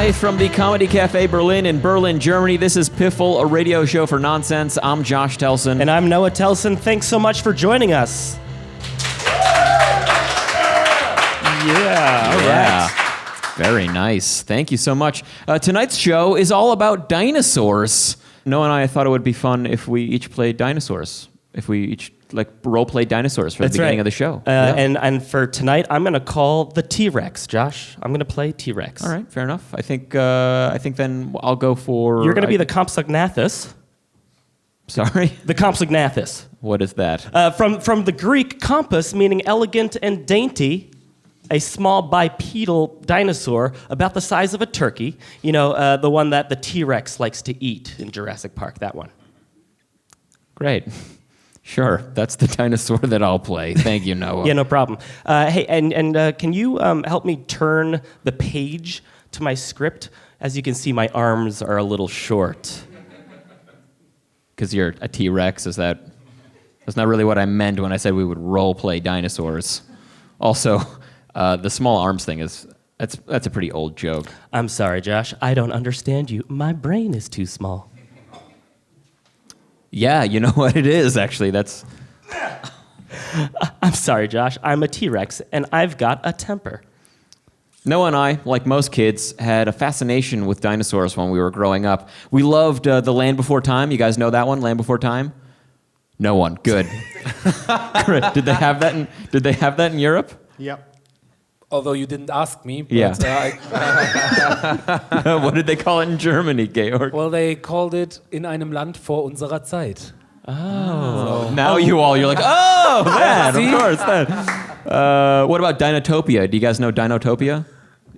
Live from the Comedy Cafe Berlin in Berlin, Germany. This is Piffle, a radio show for nonsense. I'm Josh Telson. And I'm Noah Telson. Thanks so much for joining us. Yeah, all right. Very nice. Thank you so much. Tonight's show is all about dinosaurs. Noah and I thought it would be fun if we each played dinosaurs. If we each role-play dinosaurs for the beginning of the show. And for tonight, I'm going to call the T-Rex, Josh. I'm going to play T-Rex. All right, fair enough. I think then I'll go for... You're going to be the Compsognathus. Sorry? The Compsognathus. What is that? From the Greek, compass, meaning elegant and dainty, a small bipedal dinosaur about the size of a turkey. You know, the one that the T-Rex likes to eat in Jurassic Park, that one. Great. Sure, that's the dinosaur that I'll play. Thank you, Noah. Yeah, no problem. Hey, and can you help me turn the page to my script? As you can see, my arms are a little short. Because you're a T-Rex, is that... That's not really what I meant when I said we would role-play dinosaurs. Also, the small arms thing that's a pretty old joke. I'm sorry, Josh. I don't understand you. My brain is too small. Yeah, you know what it is, actually. That's... I'm sorry, Josh. I'm a T-Rex, and I've got a temper. Noah and I, like most kids, had a fascination with dinosaurs when we were growing up. We loved The Land Before Time. You guys know that one, Land Before Time? No one. Good. Did they have that in Europe? Yep. Although you didn't ask me. But, Yeah. What did they call it in Germany, Georg? Well, they called it In einem Land vor unserer Zeit. Oh. So. Now you're like, oh, that, of course. That. What about Dinotopia? Do you guys know Dinotopia?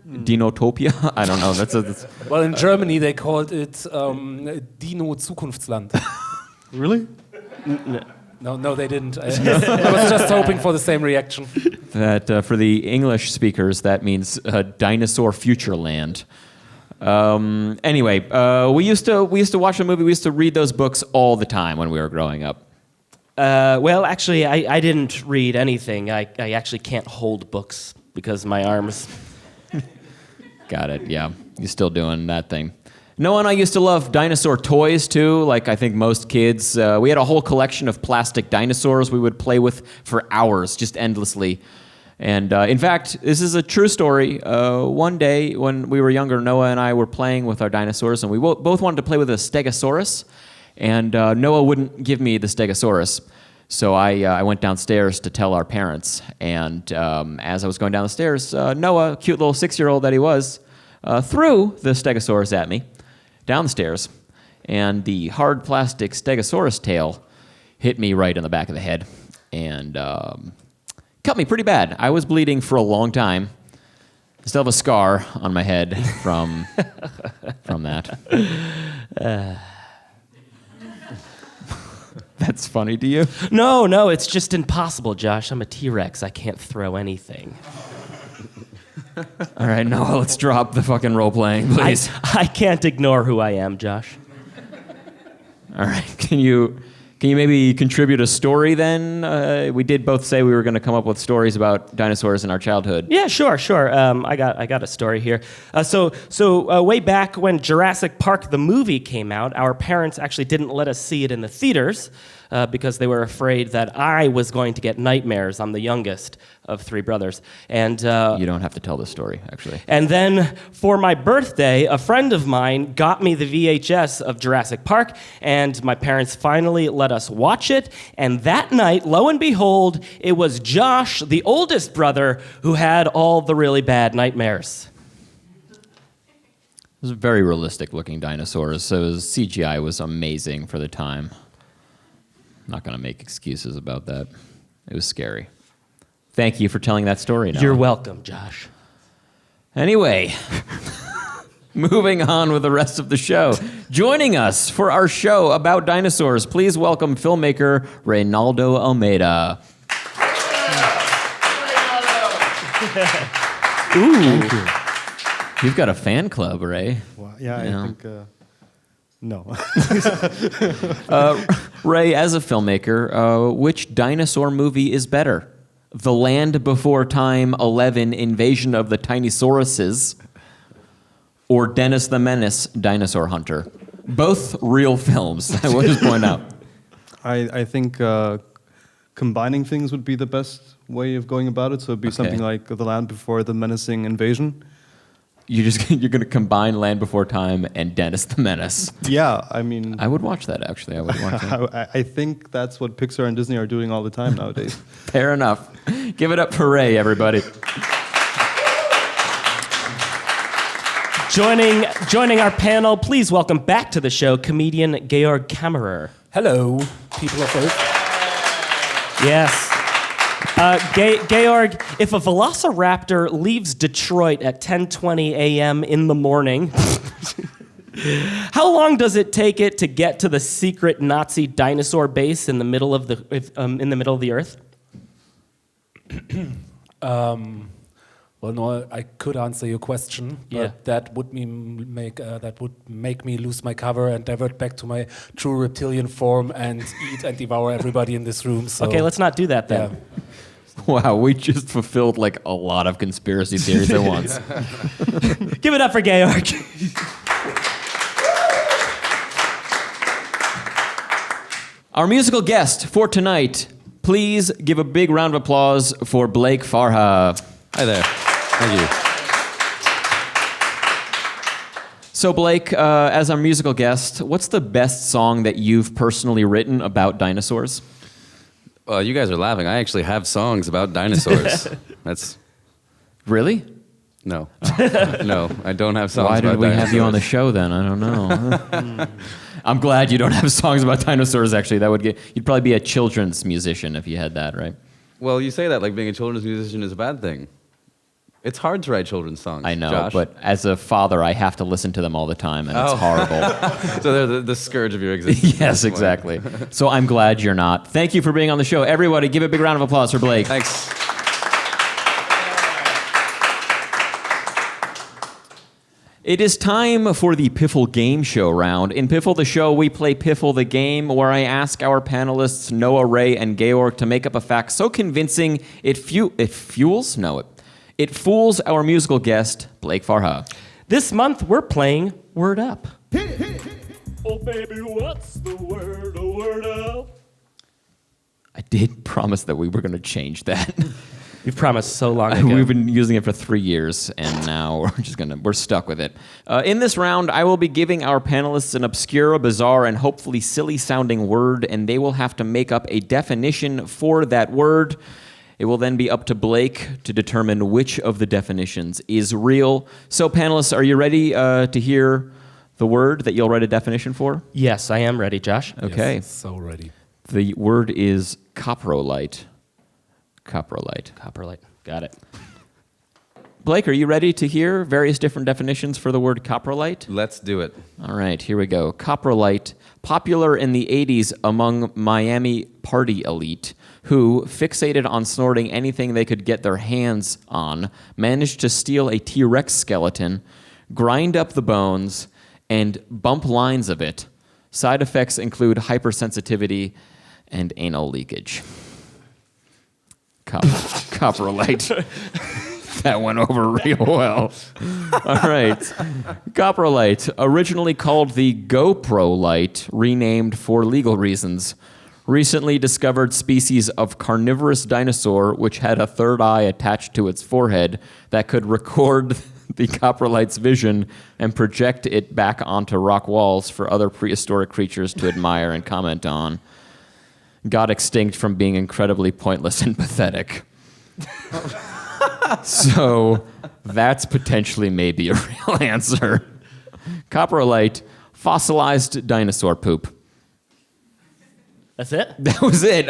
Dinotopia? I don't know. That's Well, in Germany, they called it Dino Zukunftsland. Really? No, they didn't. I was just hoping for the same reaction. That for the English speakers, that means Dinosaur Future Land. Anyway, we used to watch the movie. We used to read those books all the time when we were growing up. Well, actually, I didn't read anything. I actually can't hold books because my arms... Got it, yeah. You're still doing that thing. Noah and I used to love dinosaur toys, too. Like, I think most kids. We had a whole collection of plastic dinosaurs we would play with for hours, just endlessly. And in fact, this is a true story. One day when we were younger, Noah and I were playing with our dinosaurs, and we both wanted to play with a Stegosaurus, and Noah wouldn't give me the Stegosaurus. So I went downstairs to tell our parents, and as I was going down the stairs, Noah, cute little 6-year-old that he was, threw the Stegosaurus at me down the stairs, and the hard plastic Stegosaurus tail hit me right in the back of the head, and cut me pretty bad. I was bleeding for a long time. I still have a scar on my head from that. That's funny to you? No, it's just impossible, Josh. I'm a T-Rex. I can't throw anything. All right, Noah, let's drop the fucking role-playing, please. I can't ignore who I am, Josh. All right, can you maybe contribute a story then? We did both say we were going to come up with stories about dinosaurs in our childhood. Yeah, sure. I got a story here. So way back when Jurassic Park the movie came out, our parents actually didn't let us see it in the theaters because they were afraid that I was going to get nightmares. I'm the youngest of 3 brothers, and you don't have to tell this story, actually. And then for my birthday, a friend of mine got me the VHS of Jurassic Park, and my parents finally let us watch it. And that night, lo and behold, it was Josh, the oldest brother, who had all the really bad nightmares. It was very realistic-looking dinosaurs, so CGI was amazing for the time. I'm not going to make excuses about that. It was scary. Thank you for telling that story, Noah. You're welcome, Josh. Anyway, moving on with the rest of the show. Joining us for our show about dinosaurs, please welcome filmmaker Reinaldo Almeida. Ooh. Thank you. You've got a fan club, Ray. Well, yeah, I think... No. Ray, as a filmmaker, which dinosaur movie is better? The Land Before Time 11 Invasion of the Tinosauruses, or Dennis the Menace, Dinosaur Hunter. Both real films, I will just point out. I think combining things would be the best way of going about it. So it'd be something like The Land Before the Menacing Invasion. You're going to combine Land Before Time and Dennis the Menace. Yeah, I mean... I would watch that, actually. I would watch that. I think that's what Pixar and Disney are doing all the time nowadays. Fair enough. Give it up for Ray, everybody. Joining our panel, please welcome back to the show comedian Georg Kammerer. Hello, people of Earth. Yes. Georg, if a velociraptor leaves Detroit at 10:20 a.m. in the morning, how long does it take it to get to the secret Nazi dinosaur base in the middle of the Earth? Well, no, I could answer your question, but that would make me lose my cover and divert back to my true reptilian form and eat and devour everybody in this room. So. Okay, let's not do that then. Yeah. Wow, we just fulfilled like a lot of conspiracy theories at once. Give it up for Georg. Our musical guest for tonight, please give a big round of applause for Blake Farha. Hi there. Thank you. So Blake, as our musical guest, what's the best song that you've personally written about dinosaurs? Well, you guys are laughing. I actually have songs about dinosaurs. That's Really? no, no. I don't have songs. Why about did we dinosaurs. have you on the show then? I don't know. I'm glad you don't have songs about dinosaurs. Actually, you'd probably be a children's musician if you had that, right? Well, you say that like being a children's musician is a bad thing. It's hard to write children's songs. I know, Josh. but as a father, I have to listen to them all the time, and it's horrible. So they're the scourge of your existence. Yes, exactly. So I'm glad you're not. Thank you for being on the show. Everybody, give a big round of applause for Blake. Thanks. It is time for the Piffle game show round. In Piffle the show, we play Piffle the game, where I ask our panelists Noah, Ray, and Georg to make up a fact so convincing it fools our musical guest, Blake Farha. This month, we're playing Word Up. Oh, baby, what's the word? A word up. I did promise that we were going to change that. You've promised so long ago. We've been using it for 3 years, and now we're stuck with it. In this round, I will be giving our panelists an obscure, bizarre, and hopefully silly-sounding word, and they will have to make up a definition for that word. It will then be up to Blake to determine which of the definitions is real. So, panelists, are you ready to hear the word that you'll write a definition for? Yes, I am ready, Josh. Okay. Yes, so ready. The word is coprolite. Coprolite. Copperlight. Got it. Blake, are you ready to hear various different definitions for the word coprolite? Let's do it. All right, here we go. Coprolite, popular in the 80s among Miami party elite, who, fixated on snorting anything they could get their hands on, managed to steal a T-Rex skeleton, grind up the bones, and bump lines of it. Side effects include hypersensitivity and anal leakage. Coprolite. That went over real well. All right. Coprolite, originally called the GoPro Lite, renamed for legal reasons. Recently discovered species of carnivorous dinosaur which had a third eye attached to its forehead that could record the coprolite's vision and project it back onto rock walls for other prehistoric creatures to admire and comment on. Got extinct from being incredibly pointless and pathetic. So that's potentially maybe a real answer. Coprolite, fossilized dinosaur poop. That's it? That was it.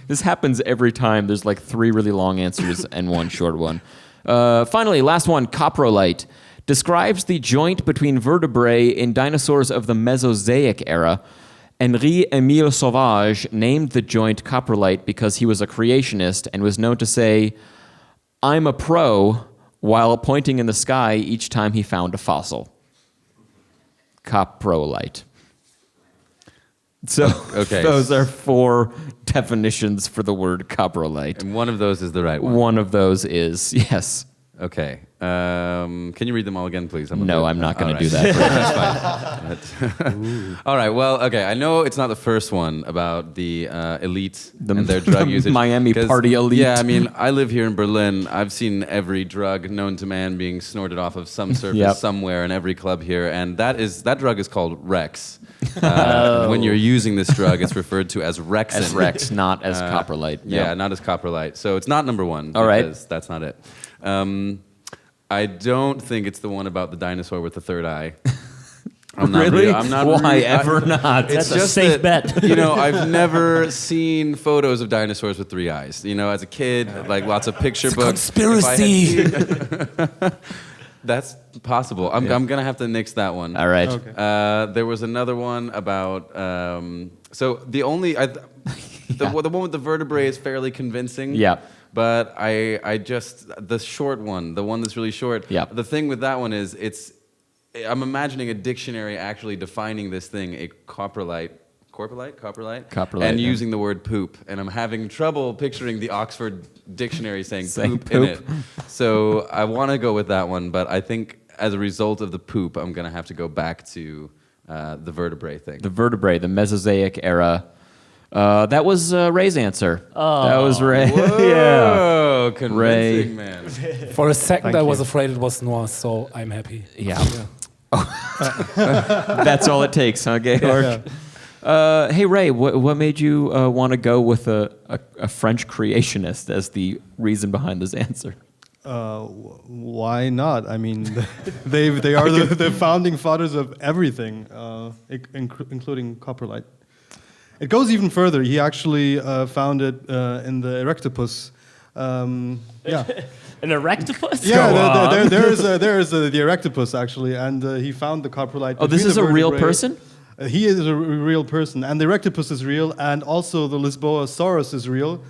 This happens every time. There's like 3 really long answers and 1 short one. Finally, last one, coprolite. Describes the joint between vertebrae in dinosaurs of the Mesozoic era. Henri-Émile Sauvage named the joint coprolite because he was a creationist and was known to say, "I'm a pro," while pointing in the sky each time he found a fossil. Coprolite. So Okay. Those are 4 definitions for the word coprolite. And one of those is the right one. One of those is, yes. Okay. Can you read them all again, please? No, I'm not going to do that. That's fine. All right. Well, okay. I know it's not the first one about the elite and their drug usage. Miami 'Cause, party elite. Yeah, I mean, I live here in Berlin. I've seen every drug known to man being snorted off of some surface somewhere in every club here, and that drug is called Rex. When you're using this drug, it's referred to as Rexin. As Rex, not as coprolite. Yeah, not as coprolite. So it's not number one. All right. Because that's not it. I don't think it's the one about the dinosaur with the third eye. I'm not Really? I'm not Why really- ever not? That's a just safe that, bet. You know, I've never seen photos of dinosaurs with 3 eyes. You know, as a kid, like lots of picture books. Conspiracy. That's possible. I'm gonna have to nix that one. All right. Okay. There was another one about. So the only the one with the vertebrae is fairly convincing. Yeah. But I just the short one, the one that's really short. Yeah. The thing with that one is I'm imagining a dictionary actually defining this thing, a coprolite, and yeah. using the word poop, and I'm having trouble picturing the Oxford Dictionary saying Saying poop in it. poop. So I want to go with that one, but I think as a result of the poop, I'm gonna have to go back to the vertebrae thing. The vertebrae, the Mesozoic era. That was Ray's answer. That was Ray. yeah. Whoa, convincing, man. For a second, Thank I was you. afraid it was Noah, so I'm happy. Yeah. That's all it takes, huh, Georg? Hey, Ray, what made you want to go with a French creationist as the reason behind this answer? Why not? I mean, they are the founding fathers of everything, including coprolite. It goes even further. He actually found it in the Erectopus. Yeah, An erectopus? yeah. There is the Erectopus actually, and he found the coprolite. Oh, this between is the a real vertebrae. person? He is a real person, and the Erectopus is real, and also the Lisboasaurus is real.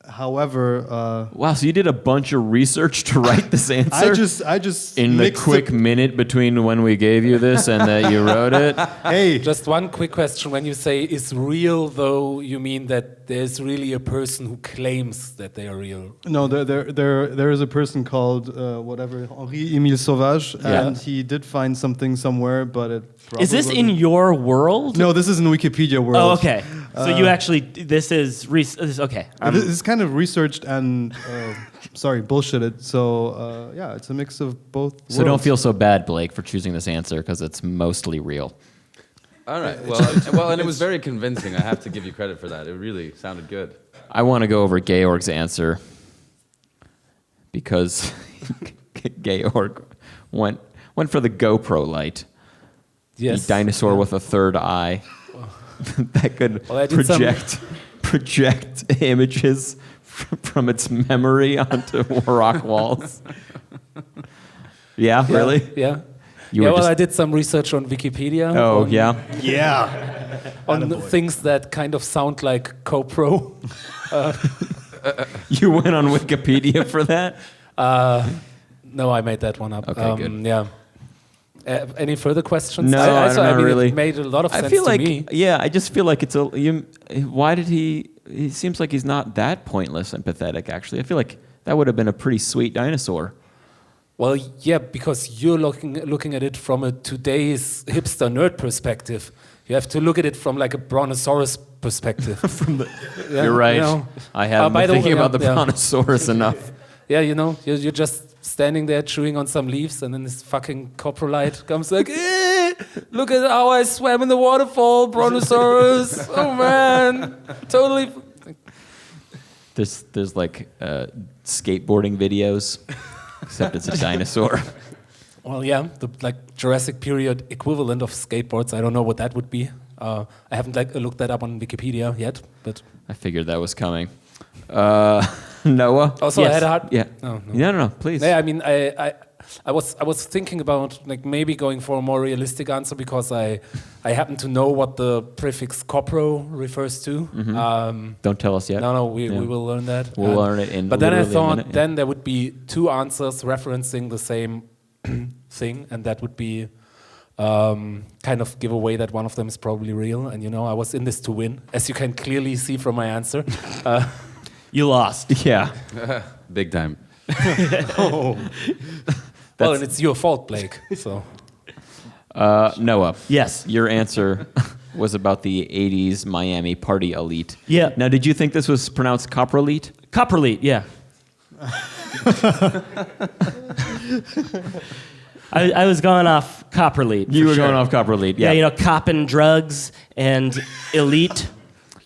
However, Wow, so you did a bunch of research to write this answer? I just in the mixed quick it. minute between when we gave you this and that you wrote it? Hey, Just one quick question. When you say is real, though, you mean that there's really a person who claims that they are real? no, there is a person called Henri-Émile Sauvage, Yeah. and he did find something somewhere, but it probably Is this in wasn't- your world? No, this is in Wikipedia world. Oh, okay. So you actually, this is okay. This is kind of researched and bullshitted. So yeah, it's a mix of both. So don't worlds. feel so bad, Blake, for choosing this answer because it's mostly real. All right. Well, and it was very convincing. I have to give you credit for that. It really sounded good. I want to go over Georg's answer because Georg went for the GoPro light. Yes. The dinosaur with a third eye that could Well, I did some- project images from its memory onto rock walls. Yeah, really? Yeah. You yeah, were well, just- I did some research on Wikipedia. Oh, on, yeah. Yeah. On things that kind of sound like CoPro. You went on Wikipedia for that? No, I made that one up. Okay, good. Yeah. Any further questions? No, I I don't mean, really. It made a lot of sense I feel like, to me. yeah, I just feel like it's a. Why did he? He seems like he's not that pointless and pathetic. Actually, I feel like that would have been a pretty sweet dinosaur. Well, yeah, because you're looking at it from a today's hipster nerd perspective. You have to look at it from like a brontosaurus perspective. Yeah, You're right. you know. I haven't by been the way, thinking about the yeah. brontosaurus enough. Yeah, you know, you're just standing there chewing on some leaves, and then this fucking coprolite comes like, look at how I swam in the waterfall, brontosaurus. Oh man, totally. There's like skateboarding videos, except it's a dinosaur. Well, yeah, the like Jurassic period equivalent of skateboards. I don't know what that would be. I haven't looked that up on Wikipedia yet, but I figured that was coming. Noah. also I Yes. had a hard. Yeah. No. No, please. Yeah, I mean, I was thinking about like maybe going for a more realistic answer because I happen to know what the prefix copro refers to. Don't tell us yet. No, we Yeah. will learn that. We'll learn it in But then I literally a thought minute, yeah. then there would be two answers referencing the same thing, and that would be kind of give away that one of them is probably real. And you know, I was in this to win, as you can clearly see from my answer. You lost. Yeah. Big time. Well, and it's your fault, Blake. So Noah. Yes. Your answer was about the 80s Miami party elite. Yeah. Now, did you think this was pronounced coprolite? Coprolite, yeah. I was going off coprolite. You for were sure. going off coprolite, yeah. Yeah, you know, copping drugs and elite.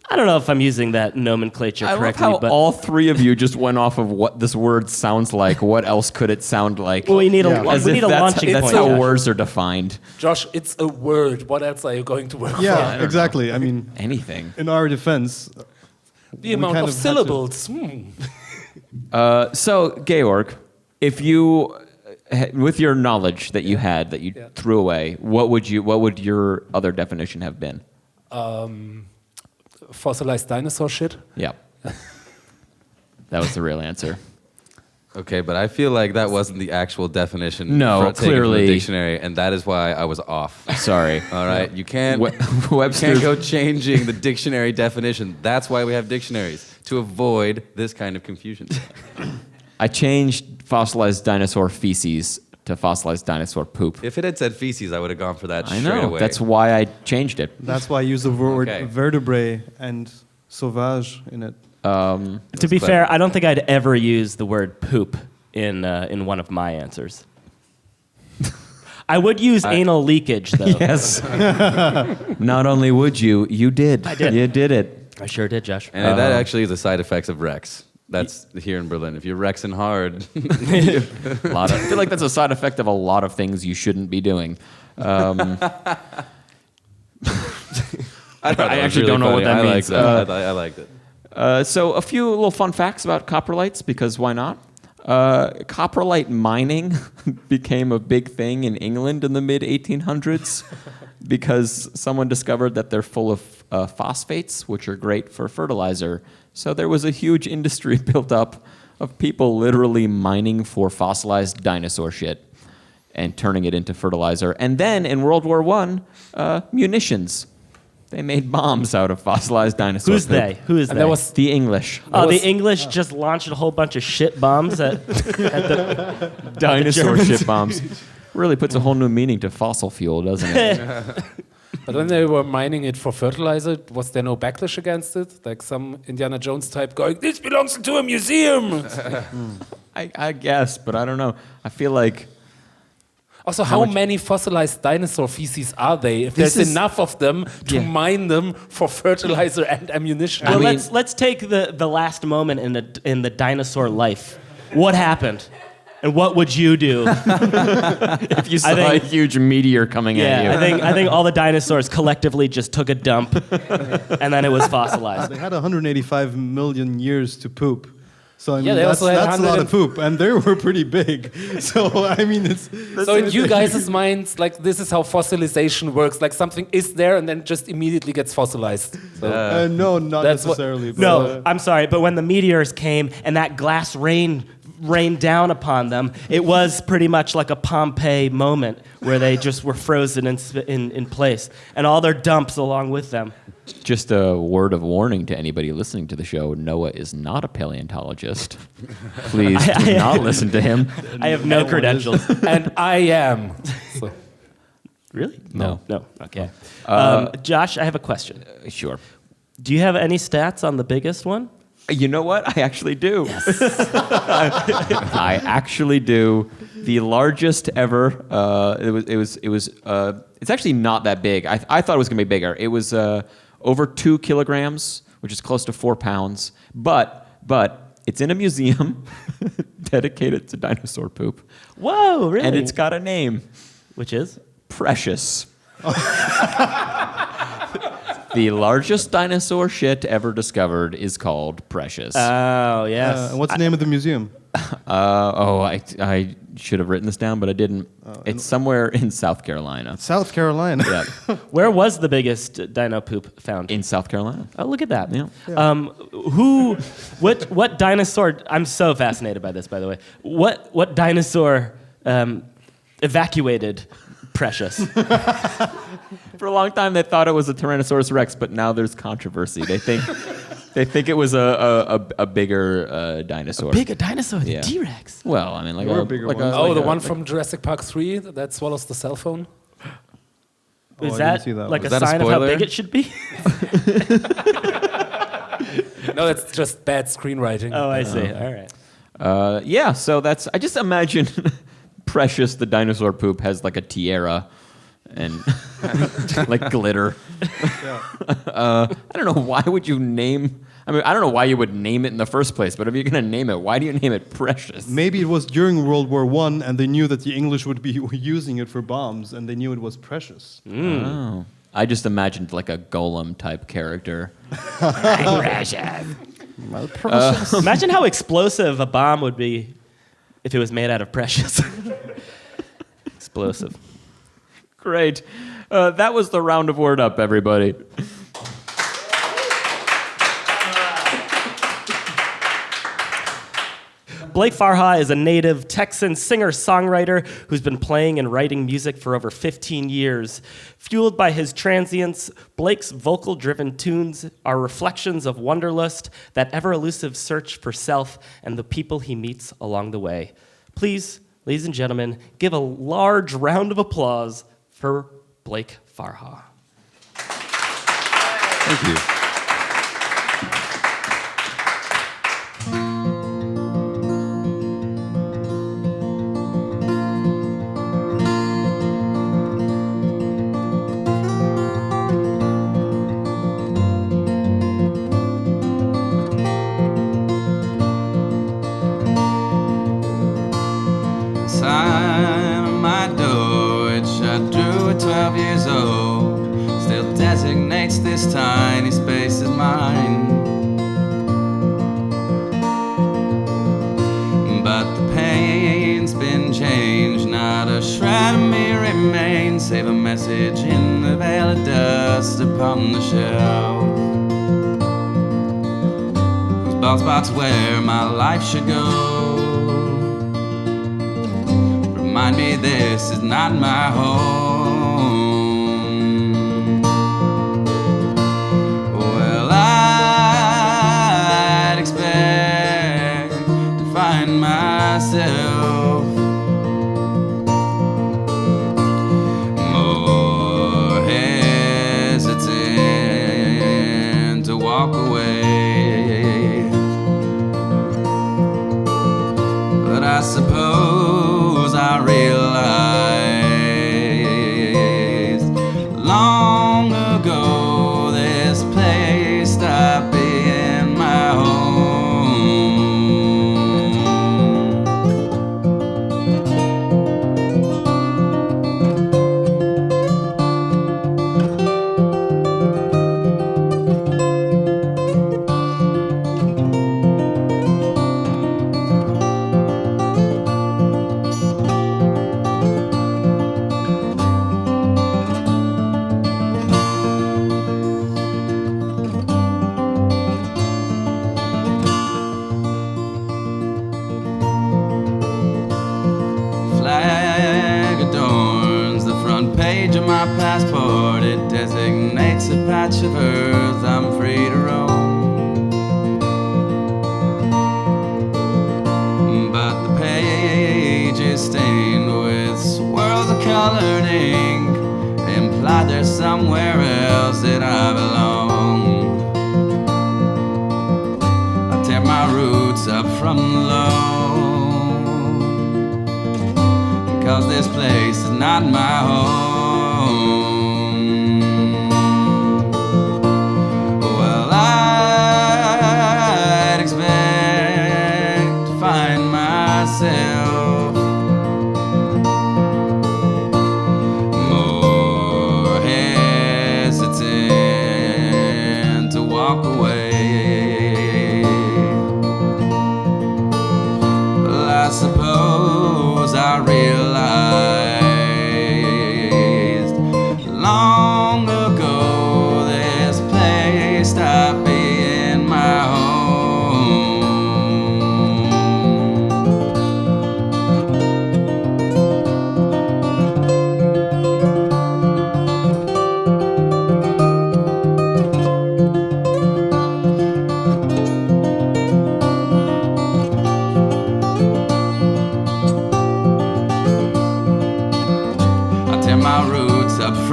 I don't know if I'm using that nomenclature I love correctly, how but all three of you just went off of what this word sounds like. What else could it sound like? well, we need Yeah. a As we if need a that's, launching that's point. how Josh. words are defined. Josh, it's a word. What else are you going to work Yeah, exactly. I mean, Anything. in our defense, for? The we amount kind of of had to- syllables. So, Georg, if you, with your knowledge that you had that you threw away, what would your other definition have been? Fossilized dinosaur shit. Yeah. That was the real answer. Okay, but I feel like that wasn't the actual definition. No, taken from the clearly. dictionary, and that is why I was off. Sorry. All right, you can't Webster's go changing the dictionary definition. That's why we have dictionaries, to avoid this kind of confusion. I changed fossilized dinosaur feces to fossilized dinosaur poop. If it had said feces, I would have gone for that I straight know. away. That's why I changed it. that's why I use the word Okay. vertebrae and sauvage in it. To be clever. fair, I don't think I'd ever use the word poop in one of my answers. I would use anal leakage, though. Yes. Not only would you, you did. I did. You did it. I sure did, Josh. And that actually is a side effect of Rex. That's here in Berlin. If you're Rexing hard, I feel like that's a side effect of a lot of things you shouldn't be doing. I actually don't know what that means. I liked it. So a few little fun facts about coprolites, because why not? Coprolite mining became a big thing in England in the mid-1800s because someone discovered that they're full of phosphates, which are great for fertilizer. So there was a huge industry built up of people literally mining for fossilized dinosaur shit and turning it into fertilizer. And then in World War I, munitions. They made bombs out of fossilized dinosaur Who's poop. they? Who is And they? that was The English. Oh, the English just launched a whole bunch of shit bombs at the Dinosaur Germans. shit bombs. Really puts a whole new meaning to fossil fuel, doesn't it? But when they were mining it for fertilizer, was there no backlash against it? Like some Indiana Jones type going, "This belongs to a museum." I guess, but I don't know. I feel like Also, how many fossilized dinosaur feces are they? If This there's is- enough of them to Yeah. mine them for fertilizer and ammunition. Well, I mean- let's take the last moment in the dinosaur life. What happened? And what would you do? if you saw think- a huge meteor coming at you. Yeah, I think all the dinosaurs collectively just took a dump, and then it was fossilized. They had 185 million years to poop. So I mean, they that's, also had that's a lot 100 of poop, and they were pretty big. So I mean, it's So in you guys' minds, like this is how fossilization works. Like something is there and then just immediately gets fossilized. So, no, not That's what- necessarily. But, No, I'm sorry, but when the meteors came and that glass rained down upon them, it was pretty much like a Pompeii moment where they just were frozen in place, and all their dumps along with them. Just a word of warning to anybody listening to the show: Noah is not a paleontologist. Please do not listen to him. I have no credentials. and I am. So, Really? No. No. Okay. Josh, I have a question. Sure. Do you have any stats on the biggest one? You know what? I actually do. I actually do. The largest ever. It's actually not that big. I thought it was gonna be bigger. It was over 2 kilograms, which is close to 4 pounds. But it's in a museum dedicated to dinosaur poop, Whoa, really? and it's got a name. Which is? Precious. The largest dinosaur shit ever discovered is called Precious. Oh, yes. what's the name of the museum? I should have written this down, but I didn't. It's somewhere in South Carolina. South Carolina. Yeah, Where was the biggest dino poop found? in South Carolina. Oh, look at that. Yeah. What dinosaur? I'm so fascinated by this, by the way. What dinosaur evacuated Precious? For a long time, they thought it was a Tyrannosaurus Rex, but now there's controversy. They think They think it was a bigger dinosaur. Bigger dinosaur, the Yeah. T-Rex. Well, I mean, like There were a bigger like ones. a, Oh, like the a- one from Jurassic Park 3 that swallows the cell phone? Oh, Is I that, didn't see that like one. a Is that a sign of how spoiler? big it should be? No, that's just bad screenwriting. Oh, I see. All right. Yeah, so that's. I just imagine Precious the dinosaur poop has like a tiara and like glitter. I don't know, why would you name. I mean, I don't know why you would name it in the first place, but if you're going to name it, why do you name it Precious? Maybe it was during World War I, and they knew that the English would be using it for bombs, and they knew it was precious. Oh. I just imagined like a golem type character. Imagine how explosive a bomb would be if it was made out of precious. Explosive. Great. That was the round of Word Up, everybody. Blake Farha is a native Texan singer-songwriter who's been playing and writing music for over 15 years. Fueled by his transience, Blake's vocal-driven tunes are reflections of wanderlust, that ever-elusive search for self and the people he meets along the way. Please, ladies and gentlemen, give a large round of applause for Blake Farha. Thank you. Sign on my door, which I drew at 12 years old, still designates this tiny space as mine. But the pain's been changed, not a shred of me remains, save a message in the veil of dust upon the shelf, whose bald spots where my life should go. Remind me this is not my home. Well, I'd expect to find myself more hesitant to walk away. But I suppose I realized long ago this place stopped being my home. Flag adorns the front page of my passport. It designates a patch of earth I'm free to roam. But the page is stained with swirls of colored ink, implied there's somewhere else that I belong. I tear my roots up from the low, cause this place is not my home. Well, I'd expect to find myself more hesitant to walk away. Well, I suppose I realize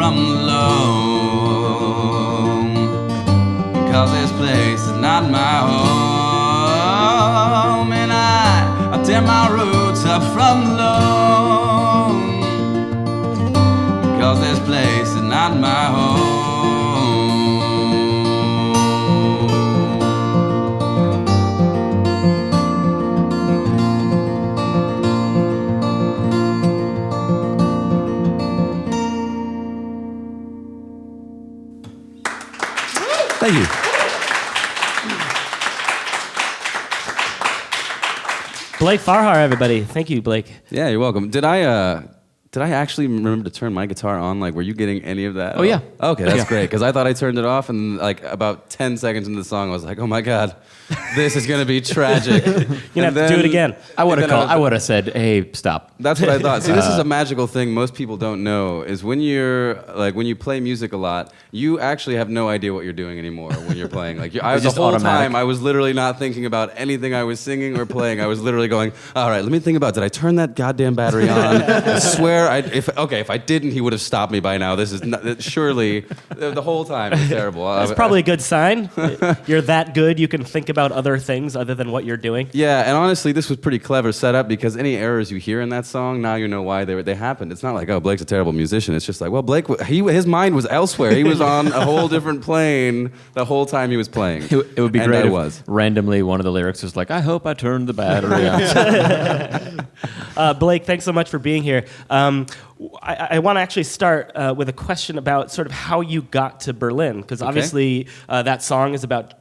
from alone. 'Cause this place is not my home, and I tear my roots up from alone. 'Cause this place is not my home. Thank you. Blake Farha, everybody. Thank you, Blake. Yeah, you're welcome. Did I actually remember to turn my guitar on? Like, were you getting any of that? Oh, yeah. Okay, that's Yeah. great. Because I thought I turned it off, and like about 10 seconds into the song, I was like, oh my God, this is gonna be tragic. You're gonna have to do it again. I would have said, hey, stop. That's what I thought. See, this is a magical thing most people don't know, is when you play music a lot, you actually have no idea what you're doing anymore when you're playing. Like, the just whole automatic. time, I was literally not thinking about anything I was singing or playing. I was literally going, all right, let me think about, did I turn that goddamn battery on? I swear, if I didn't, he would have stopped me by now. This is not, surely, the whole time is terrible. That's probably a good sign. You're that good, you can think about other things other than what you're doing. Yeah, and honestly, this was pretty clever setup, because any errors you hear in that song, now you know why they happened. It's not like, oh, Blake's a terrible musician. It's just like, well, Blake, his mind was elsewhere. He was on a whole different plane the whole time he was playing. It would be And great I if was. randomly one of the lyrics was like, I hope I turned the battery on. Blake, thanks so much for being here. I want to actually start with a question about sort of how you got to Berlin, because obviously that song is about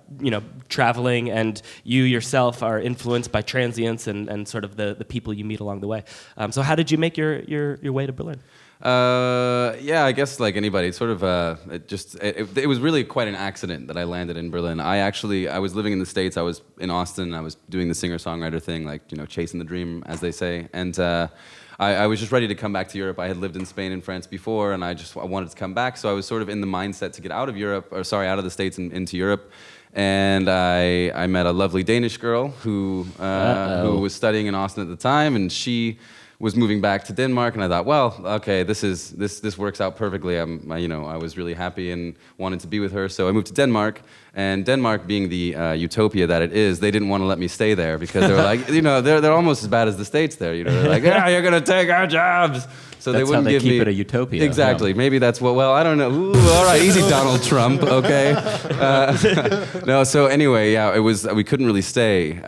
traveling, and you yourself are influenced by transients and sort of the people you meet along the way. So how did you make your way to Berlin? Yeah, I guess like anybody, it's sort of it was really quite an accident that I landed in Berlin. I was living in the States. I was in Austin. I was doing the singer-songwriter thing, like, chasing the dream, as they say. And I was just ready to come back to Europe. I had lived in Spain and France before, and I wanted to come back. So I was sort of in the mindset to get out of the States and into Europe. And I met a lovely Danish girl who was studying in Austin at the time, and she was moving back to Denmark, and I thought, well, okay, this works out perfectly. I was really happy and wanted to be with her, so I moved to Denmark. And Denmark, being the utopia that it is, they didn't want to let me stay there, because they were like, they're almost as bad as the States there. They're like, yeah, you're gonna take our jobs. So That's they wouldn't how they give keep me it a utopia. Exactly. Yeah. Maybe that's what. Well, I don't know. Ooh, all right, easy, Donald Trump. Okay. No. So anyway, yeah, we couldn't really stay.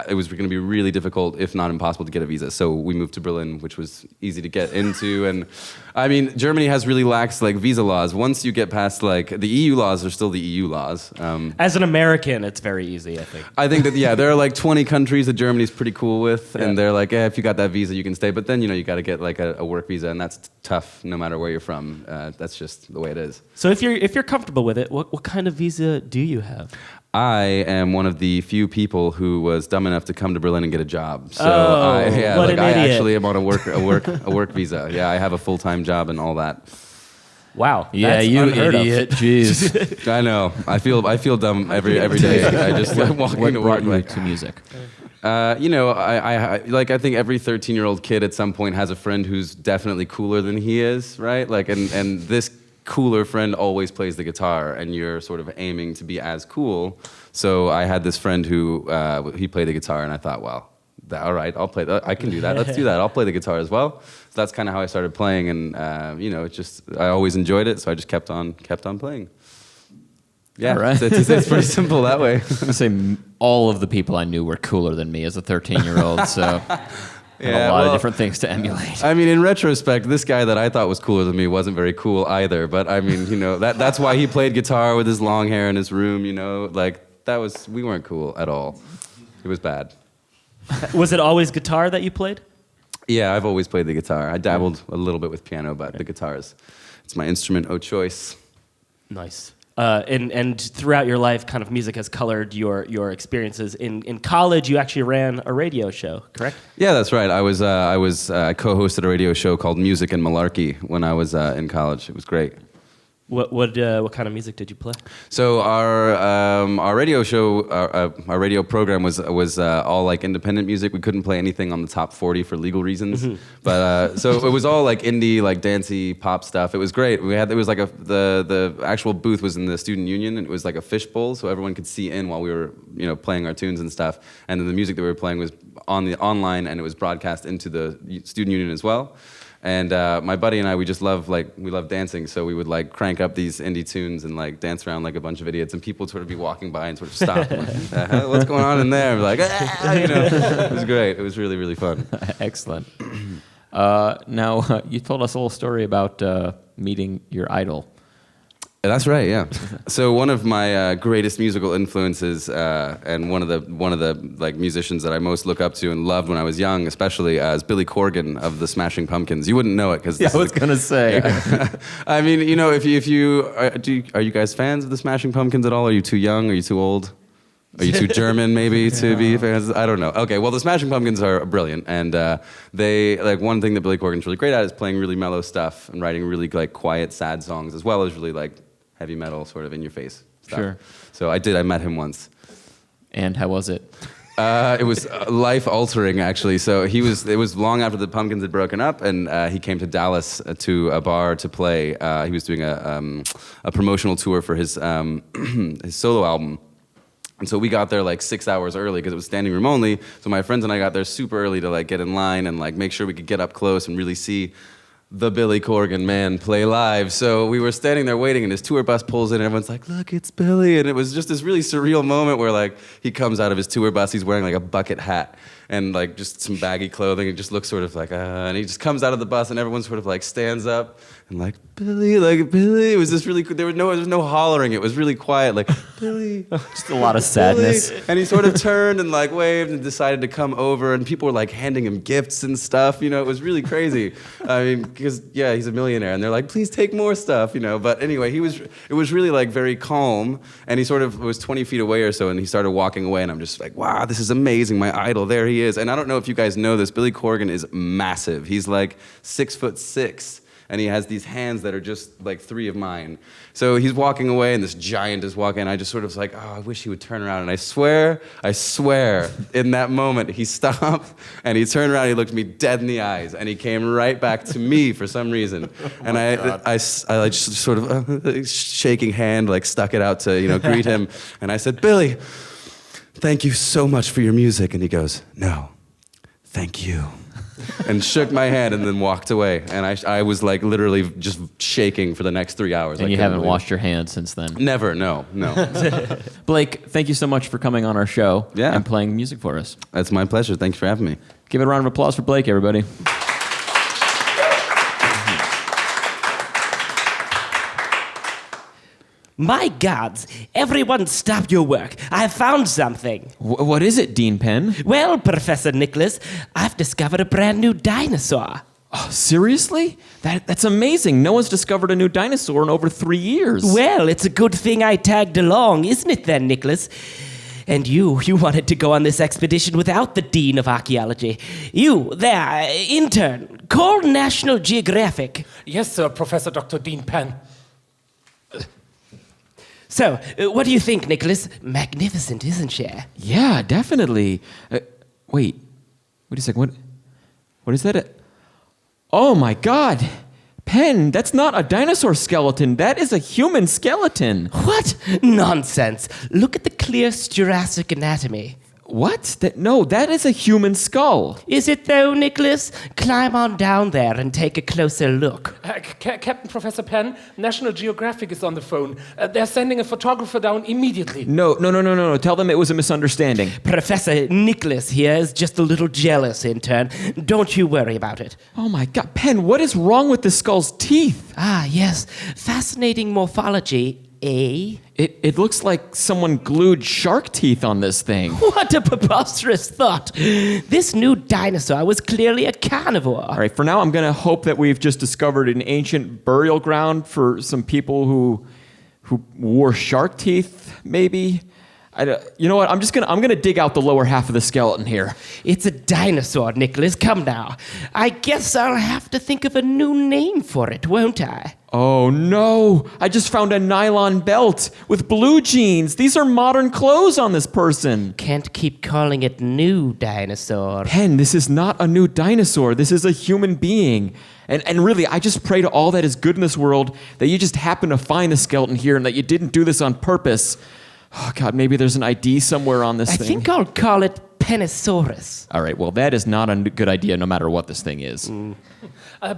It was going to be really difficult, if not impossible, to get a visa. So we moved to Berlin, which was easy to get into. And I mean, Germany has really lax visa laws. Once you get past the EU laws are still the EU laws. As an American, it's very easy, I think. I think that there are 20 countries that Germany's pretty cool with, and they're like, if you got that visa, you can stay. But then you got to get a work visa, and that's tough no matter where you're from. That's just the way it is. So if you're comfortable with it, what kind of visa do you have? I am one of the few people who was dumb enough to come to Berlin and get a job. So what an I idiot. actually am on a work visa. Yeah, I have a full-time job and all that. Wow. Yeah, that's you unheard of. idiot. Jeez. I know. I feel dumb every day. I just walking What to brought work. you to music? I think every 13-year-old kid at some point has a friend who's definitely cooler than he is, right? And this cooler friend always plays the guitar, and you're sort of aiming to be as cool. So I had this friend who he played the guitar, and I thought, well, all right, I'll play that. I can do that. Let's do that. I'll play the guitar as well. So that's kind of how I started playing, and I always enjoyed it, so I just kept on playing. Yeah, All right. it's pretty simple that way. I say all of the people I knew were cooler than me as a 13-year-old, so a lot of different things to emulate. I mean, in retrospect, this guy that I thought was cooler than me wasn't very cool either. But I mean, that's why he played guitar with his long hair in his room. We weren't cool at all. It was bad. Was it always guitar that you played? Yeah, I've always played the guitar. I dabbled a little bit with piano, but the guitar it's my instrument of choice. Nice. And throughout your life, kind of music has colored your experiences. In college, you actually ran a radio show, correct? Yeah, that's right. I co-hosted a radio show called Music and Malarkey when I was in college. It was great. What kind of music did you play? So our radio show, our radio program was all like independent music. We couldn't play anything on the top 40 for legal reasons. But so it was all like indie, like dancey pop stuff. It was great. It was like the actual booth was in the student union, and it was like a fishbowl, so everyone could see in while we were playing our tunes and stuff. And then the music that we were playing was on the online, and it was broadcast into the student union as well. And my buddy and I, we love dancing, so we would like crank up these indie tunes and like dance around like a bunch of idiots, and people would sort of be walking by and sort of stop. And, like, what's going on in there? We're like, it was great. It was really, really fun. Excellent. Now, you told us a little story about meeting your idol. That's right, yeah. So one of my greatest musical influences, and one of the like musicians that I most look up to and loved when I was young, especially, is Billy Corgan of the Smashing Pumpkins. You wouldn't know it because I was gonna say. I mean, if you are you guys fans of the Smashing Pumpkins at all? Are you too young? Are you too old? Are you too German, maybe, to be fans? I don't know. Okay, well, the Smashing Pumpkins are brilliant, and they like one thing that Billy Corgan's really great at is playing really mellow stuff and writing really like quiet, sad songs, as well as really like heavy metal, sort of in-your-face stuff. Sure. So I met him once. And how was it? It was life-altering, actually. So it was long after the Pumpkins had broken up, and he came to Dallas to a bar to play. He was doing a promotional tour for his his solo album. And so we got there like 6 hours early because it was standing room only. So my friends and I got there super early to like get in line and like make sure we could get up close and really see the Billy Corgan man play live. So we were standing there waiting, and his tour bus pulls in, and everyone's like, "Look, it's Billy!" And it was just this really surreal moment where like he comes out of his tour bus, he's wearing like a bucket hat and like just some baggy clothing. It just looks sort of like, and he just comes out of the bus, and everyone sort of like stands up and like Billy. It was just really cool. There was no hollering. It was really quiet, like Billy. Just a lot of sadness. Billy. And he sort of turned and like waved and decided to come over, and people were like handing him gifts and stuff. It was really crazy. I mean, because he's a millionaire, and they're like, please take more stuff. But anyway, it was really like very calm, and he sort of was 20 feet away or so, and he started walking away, and I'm just like, wow, this is amazing. My idol, there he is. And I don't know if you guys know this, Billy Corgan is massive. He's like 6'6". And he has these hands that are just like 3 of mine. So he's walking away, and this giant is walking, and I just sort of was like, oh, I wish he would turn around. And I swear, in that moment, he stopped, and he turned around, he looked me dead in the eyes, and he came right back to me for some reason. And I like just sort of shaking hand, like stuck it out to, greet him. And I said, Billy, thank you so much for your music. And he goes, no, thank you. And shook my hand and then walked away. And I was like literally just shaking for the next 3 hours. And you haven't washed your hands since then? Never, no. Blake, thank you so much for coming on our show and playing music for us. That's my pleasure. Thanks for having me. Give it a round of applause for Blake, everybody. My gods, everyone stop your work. I've found something. What is it, Dean Penn? Well, Professor Nicholas, I've discovered a brand new dinosaur. Oh, seriously? That's amazing. No one's discovered a new dinosaur in over 3 years. Well, it's a good thing I tagged along, isn't it then, Nicholas? And you wanted to go on this expedition without the Dean of Archaeology. You, there, intern, call National Geographic. Yes, sir, Professor Dr. Dean Penn. So, what do you think, Nicholas? Magnificent, isn't she? Yeah, definitely. Wait a second. What is that? Oh my God, Penn, that's not a dinosaur skeleton. That is a human skeleton. What? Nonsense. Look at the clear Jurassic anatomy. What? That is a human skull. Is it though, Nicholas? Climb on down there and take a closer look. Captain Professor Penn, National Geographic is on the phone. They're sending a photographer down immediately. No. Tell them it was a misunderstanding. Professor Nicholas here is just a little jealous, intern. Don't you worry about it. Oh my God, Penn, what is wrong with the skull's teeth? Ah, yes. Fascinating morphology. It looks like someone glued shark teeth on this thing. What a preposterous thought. This new dinosaur was clearly a carnivore. All right, for now, I'm going to hope that we've just discovered an ancient burial ground for some people who wore shark teeth, maybe. You know what? I'm gonna dig out the lower half of the skeleton here. It's a dinosaur, Nicholas. Come now. I guess I'll have to think of a new name for it, won't I? Oh no! I just found a nylon belt with blue jeans. These are modern clothes on this person. Can't keep calling it new dinosaur. Pen, this is not a new dinosaur. This is a human being. And really, I just pray to all that is good in this world that you just happen to find the skeleton here and that you didn't do this on purpose. Oh God, maybe there's an ID somewhere on this thing. I think I'll call it Penisaurus. All right, well, that is not a good idea no matter what this thing is.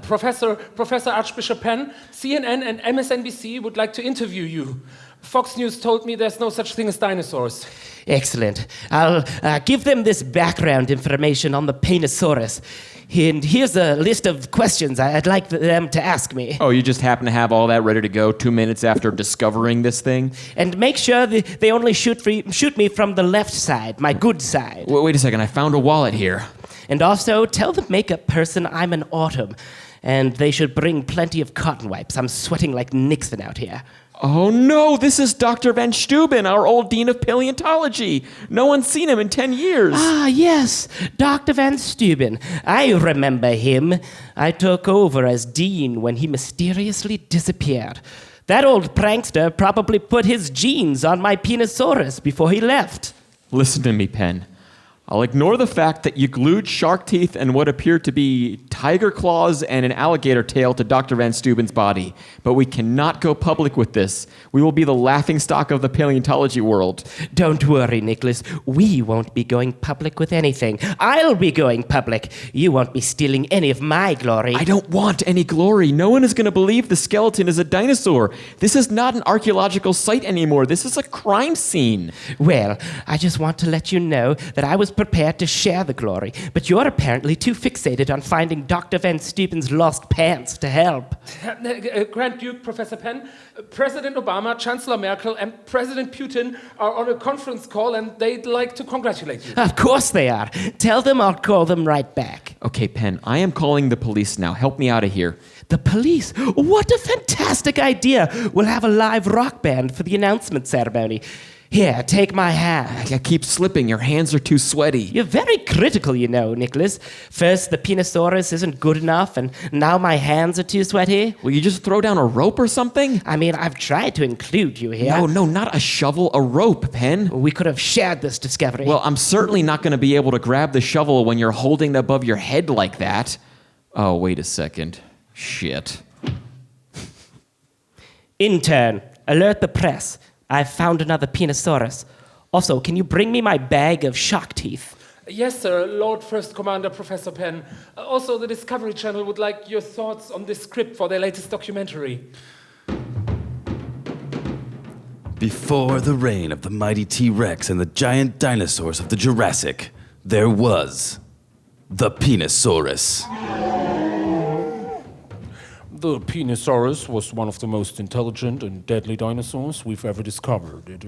Professor Archbishop Penn, CNN and MSNBC would like to interview you. Fox News told me there's no such thing as dinosaurs. Excellent. I'll give them this background information on the Penisaurus. And here's a list of questions I'd like them to ask me. Oh, you just happen to have all that ready to go 2 minutes after discovering this thing? And make sure they only shoot me from the left side, my good side. Wait a second, I found a wallet here. And also, tell the makeup person I'm an autumn. And they should bring plenty of cotton wipes. I'm sweating like Nixon out here. Oh no, this is Dr. Van Steuben, our old dean of paleontology. No one's seen him in 10 years. Ah, yes, Dr. Van Steuben. I remember him. I took over as dean when he mysteriously disappeared. That old prankster probably put his genes on my Penisaurus before he left. Listen to me, Penn. I'll ignore the fact that you glued shark teeth and what appeared to be tiger claws and an alligator tail to Dr. Van Steuben's body. But we cannot go public with this. We will be the laughingstock of the paleontology world. Don't worry, Nicholas. We won't be going public with anything. I'll be going public. You won't be stealing any of my glory. I don't want any glory. No one is going to believe the skeleton is a dinosaur. This is not an archaeological site anymore. This is a crime scene. Well, I just want to let you know that I was prepared to share the glory, but you're apparently too fixated on finding Dr. Van Steuben's lost pants to help. Grand Duke, Professor Penn, President Obama, Chancellor Merkel, and President Putin are on a conference call and they'd like to congratulate you. Of course they are. Tell them I'll call them right back. Okay, Penn, I am calling the police now. Help me out of here. The police? What a fantastic idea. We'll have a live rock band for the announcement ceremony. Here, take my hand. I keep slipping. Your hands are too sweaty. You're very critical, you know, Nicholas. First, the Penisaurus isn't good enough, and now my hands are too sweaty. Will you just throw down a rope or something? I mean, I've tried to include you here. No, not a shovel, a rope, Penn. We could have shared this discovery. Well, I'm certainly not going to be able to grab the shovel when you're holding it above your head like that. Oh, wait a second. Shit. Intern, alert the press. I've found another Penisaurus. Also, can you bring me my bag of shark teeth? Yes, sir, Lord First Commander Professor Penn. Also, the Discovery Channel would like your thoughts on this script for their latest documentary. Before the reign of the mighty T-Rex and the giant dinosaurs of the Jurassic, there was the Penisaurus. The Penisaurus was one of the most intelligent and deadly dinosaurs we've ever discovered. It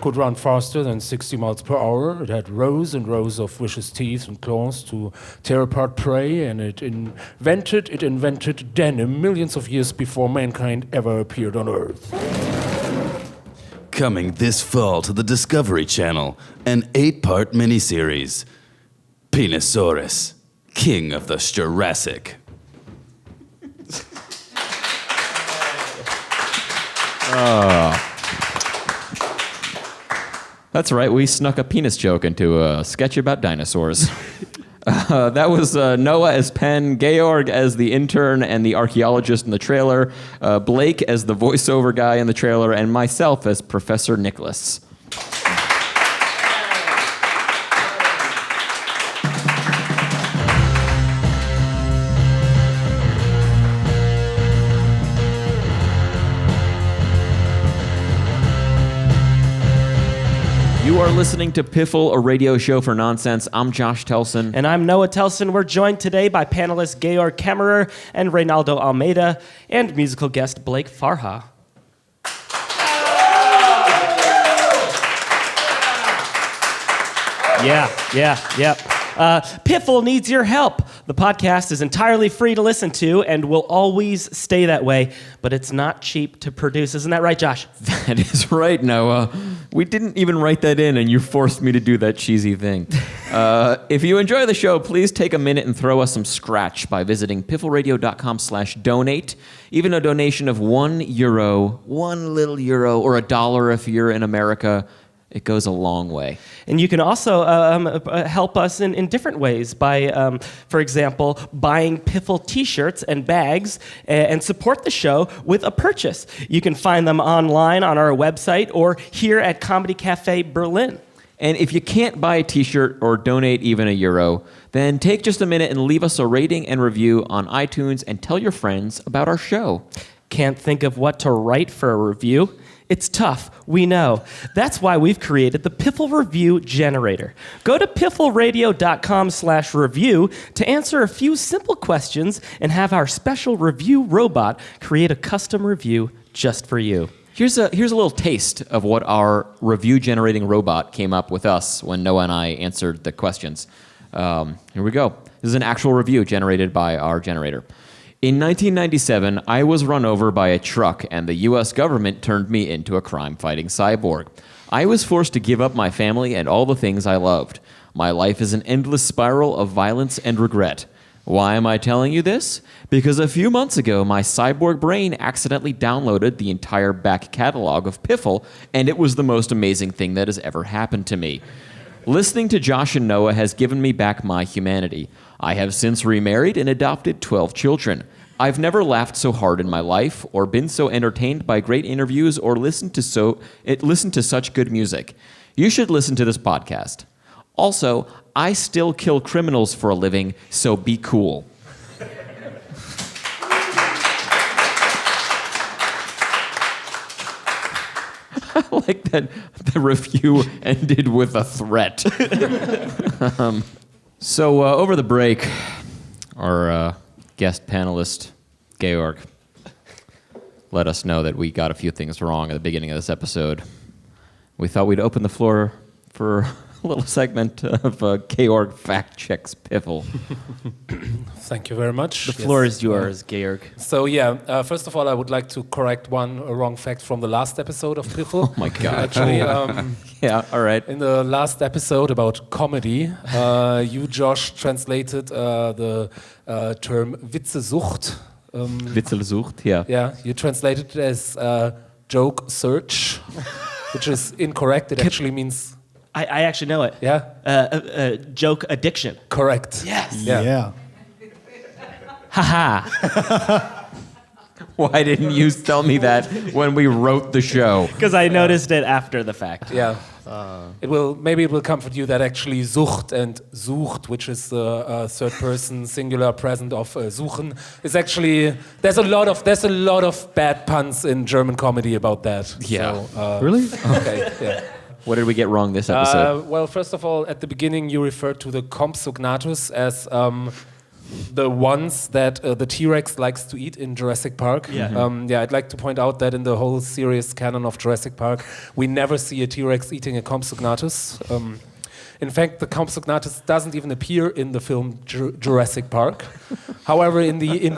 could run faster than 60 miles per hour. It had rows and rows of vicious teeth and claws to tear apart prey, and it invented denim millions of years before mankind ever appeared on Earth. Coming this fall to the Discovery Channel, an 8-part miniseries, Penisaurus, King of the Jurassic. That's right, we snuck a penis joke into a sketch about dinosaurs. That was Noah as Penn, Georg as the intern and the archaeologist in the trailer, Blake as the voiceover guy in the trailer, and myself as Professor Nicholas. You are listening to Piffle, a radio show for nonsense. I'm Josh Telson. And I'm Noah Telson. We're joined today by panelists Georg Kammerer and Reinaldo Almeida and musical guest Blake Farha. Yeah. Piffle needs your help. The podcast is entirely free to listen to and will always stay that way, but it's not cheap to produce. Isn't that right, Josh? That is right, Noah. We didn't even write that in, and you forced me to do that cheesy thing. If you enjoy the show, please take a minute and throw us some scratch by visiting piffleradio.com/donate. Even a donation of €1, $1 little, or $1 if you're in America, it goes a long way. And you can also help us in different ways by, for example, buying Piffle t-shirts and bags and support the show with a purchase. You can find them online on our website or here at Comedy Cafe Berlin. And if you can't buy a t-shirt or donate even €1, then take just a minute and leave us a rating and review on iTunes and tell your friends about our show. Can't think of what to write for a review? It's tough, we know. That's why we've created the Piffle Review Generator. Go to piffleradio.com/review to answer a few simple questions and have our special review robot create a custom review just for you. Here's a little taste of what our review-generating robot came up with us when Noah and I answered the questions. Here we go. This is an actual review generated by our generator. In 1997, I was run over by a truck and the U.S. government turned me into a crime-fighting cyborg. I was forced to give up my family and all the things I loved. My life is an endless spiral of violence and regret. Why am I telling you this? Because a few months ago, my cyborg brain accidentally downloaded the entire back catalog of Piffle, and it was the most amazing thing that has ever happened to me. Listening to Josh and Noah has given me back my humanity. I have since remarried and adopted 12 children. I've never laughed so hard in my life, or been so entertained by great interviews, or listened to such good music. You should listen to this podcast. Also, I still kill criminals for a living, so be cool. I like that the review ended with a threat. So over the break, our guest panelist, Georg, let us know that we got a few things wrong at the beginning of this episode. We thought we'd open the floor for a little segment of Georg Fact Checks Piffle. Thank you very much. The floor is yours, Georg. So first of all, I would like to correct one wrong fact from the last episode of Piffle. Oh my God. Actually, Yeah, all right. in the last episode about comedy, you, Josh, translated the term Witzesucht. Witzelsucht, yeah. Yeah, you translated it as joke search, which is incorrect. It actually means... I actually know it. Yeah? Joke addiction. Correct. Yes. Yeah. Haha. Why didn't you tell me that when we wrote the show? Because I noticed it after the fact. Yeah. Maybe it will comfort you that actually Sucht and Sucht, which is the third person singular present of suchen, is actually there's a lot of bad puns in German comedy about that. Yeah. So, Really? Okay. Yeah. What did we get wrong this episode? Well, first of all, at the beginning you referred to the Compsognathus as the ones that the T-Rex likes to eat in Jurassic Park. Yeah. I'd like to point out that in the whole series canon of Jurassic Park, we never see a T-Rex eating a Compsognathus. In fact, the Compsognathus doesn't even appear in the film Jurassic Park. However, in the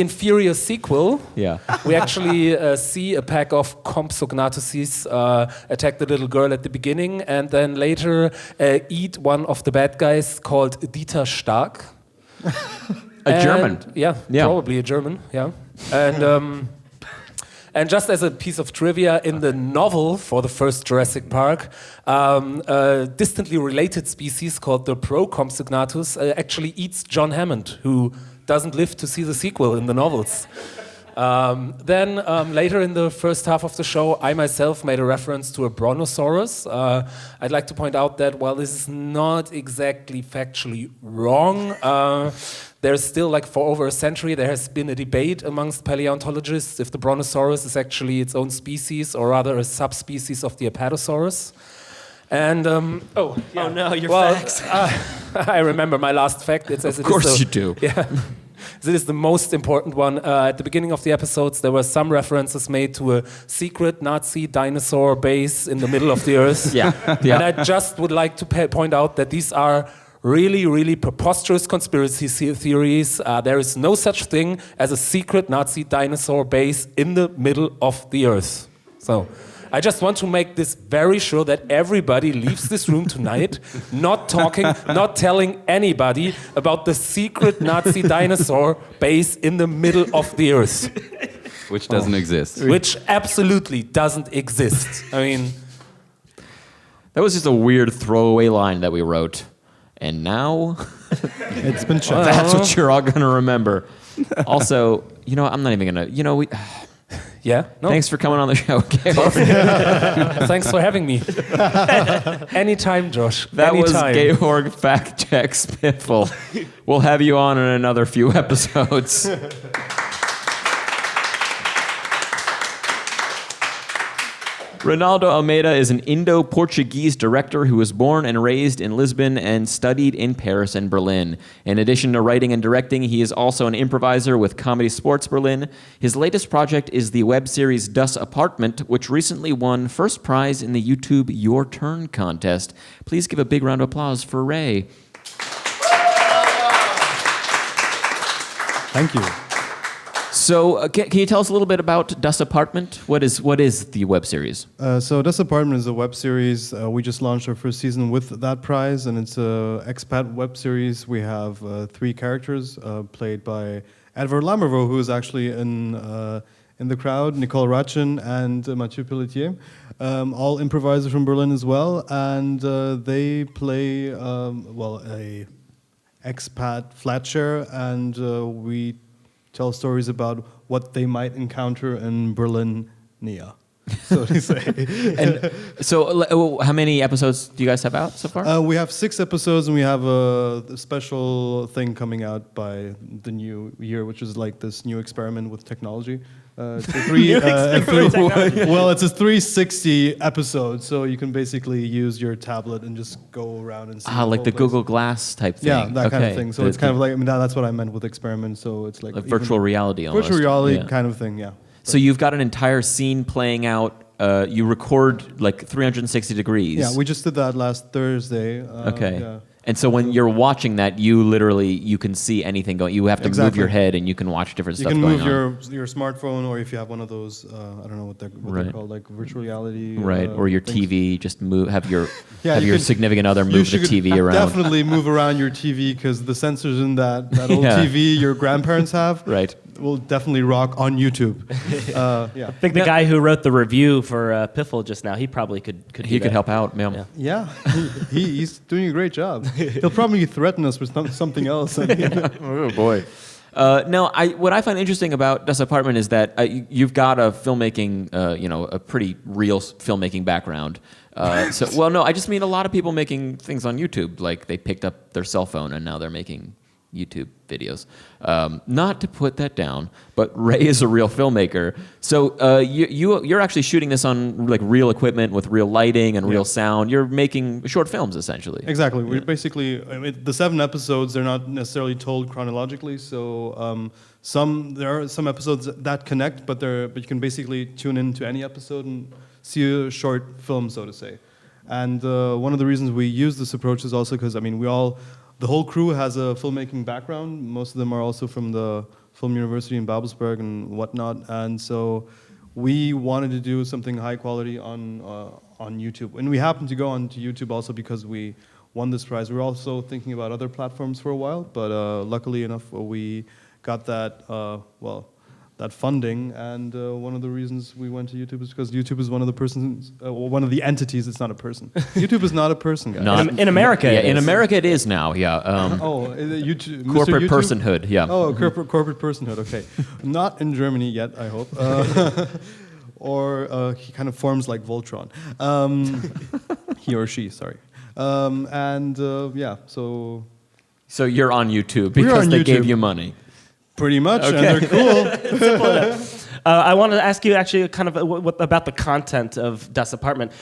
inferior sequel, we actually see a pack of Compsognathuses attack the little girl at the beginning, and then later eat one of the bad guys called Dieter Stark. German. Yeah, probably a German. Yeah, and just as a piece of trivia, in the novel for the first Jurassic Park, a distantly related species called the Procompsognathus actually eats John Hammond, who doesn't live to see the sequel in the novels. Then later in the first half of the show, I myself made a reference to a brontosaurus. I'd like to point out that while this is not exactly factually wrong, there's still, for over a century, there has been a debate amongst paleontologists if the brontosaurus is actually its own species or rather a subspecies of the Apatosaurus. And, Oh no, your facts. I remember my last fact. It's as Of course you do. Yeah. This is the most important one. At the beginning of the episodes, there were some references made to a secret Nazi dinosaur base in the middle of the Earth. Yeah. And I just would like to point out that these are really, really preposterous conspiracy theories. There is no such thing as a secret Nazi dinosaur base in the middle of the earth. So I just want to make this very sure that everybody leaves this room tonight not talking, not telling anybody about the secret Nazi dinosaur base in the middle of the earth. Which doesn't exist. Which absolutely doesn't exist. I mean... That was just a weird throwaway line that we wrote. And now... It's been checked. That's what you're all going to remember. Also, I'm not even going to... Yeah? No. Thanks for coming on the show, Georg. Thanks for having me. Anytime, Josh. That Anytime. was Georg Fact Checks Piffle. We'll have you on in another few episodes. Reinaldo Almeida is an Indo-Portuguese director who was born and raised in Lisbon and studied in Paris and Berlin. In addition to writing and directing, he is also an improviser with Comedy Sports Berlin. His latest project is the web series Das Apartment, which recently won first prize in the YouTube Your Turn contest. Please give a big round of applause for Ray. Thank you. So, can you tell us a little bit about Das Apartment? What is the web series? So Das Apartment is a web series. We just launched our first season with that prize, and it's a expat web series. We have 3 characters played by Edward Lamervaux, who is actually in the crowd, Nicole Ratchen and Mathieu Pelletier, all improvisers from Berlin as well, and they play a expat flat share, and we tell stories about what they might encounter in Berlin, so to say. And so, how many episodes do you guys have out so far? We have 6 episodes, and we have a special thing coming out by the new year, which is like this new experiment with technology. It's a it's a 360 episode, so you can basically use your tablet and just go around and see. Like the Google Glass type thing. Yeah, that kind of thing. So it's kind of like, that's what I meant with experiment. So it's like virtual reality almost. Virtual reality kind of thing, yeah. So you've got an entire scene playing out. You record like 360 degrees. Yeah, we just did that last Thursday. Okay. Yeah. And so when you're watching that, you can see anything going. You have to move your head, and you can watch different stuff going on. You can move your smartphone, or if you have one of those, I don't know what they're called, like virtual reality. Right, or your things. TV. Just move. Have your significant other move the TV around. Definitely move around your TV, because the sensors in that old TV your grandparents have. Right. Will definitely rock on YouTube. I think the guy who wrote the review for Piffle just now, he probably could help out. Yeah. Yeah, he's doing a great job. He'll probably threaten us with something else. Oh boy. What I find interesting about Das Apartment is that you've got a filmmaking, a pretty real filmmaking background. I just mean a lot of people making things on YouTube, like they picked up their cell phone and now they're making YouTube videos. Not to put that down, but Ray is a real filmmaker. So you're actually shooting this on like real equipment with real lighting and real sound. You're making short films essentially. Exactly. We're basically the 7 episodes. They're not necessarily told chronologically. So there are some episodes that connect, but you can basically tune into any episode and see a short film, so to say. And one of the reasons we use this approach is also because the whole crew has a filmmaking background. Most of them are also from the Film University in Babelsberg and whatnot. And so we wanted to do something high quality on YouTube. And we happened to go onto YouTube also because we won this prize. We were also thinking about other platforms for a while, but luckily enough, we got that funding, and one of the reasons we went to YouTube is because YouTube is one of the entities. It's not a person. YouTube is not a person, guys. In America, in America it is now. Yeah. YouTube, corporate Mr. YouTube? personhood. Yeah. Oh, corporate personhood. Okay, not in Germany yet, I hope. Or he kind of forms like Voltron. He or she, sorry. So you're on YouTube because they gave you money. Pretty much, Okay. and they're cool. Simple enough. I want to ask you actually kind of about the content of Das Apartment.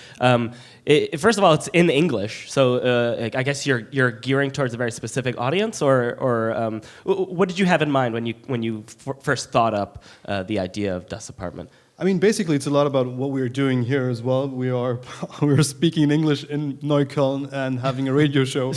First of all, it's in English, so I guess you're gearing towards a very specific audience, or what did you have in mind when you first thought up the idea of Das Apartment? I mean, basically, it's a lot about what we're doing here as well. We're speaking English in Neukölln and having a radio show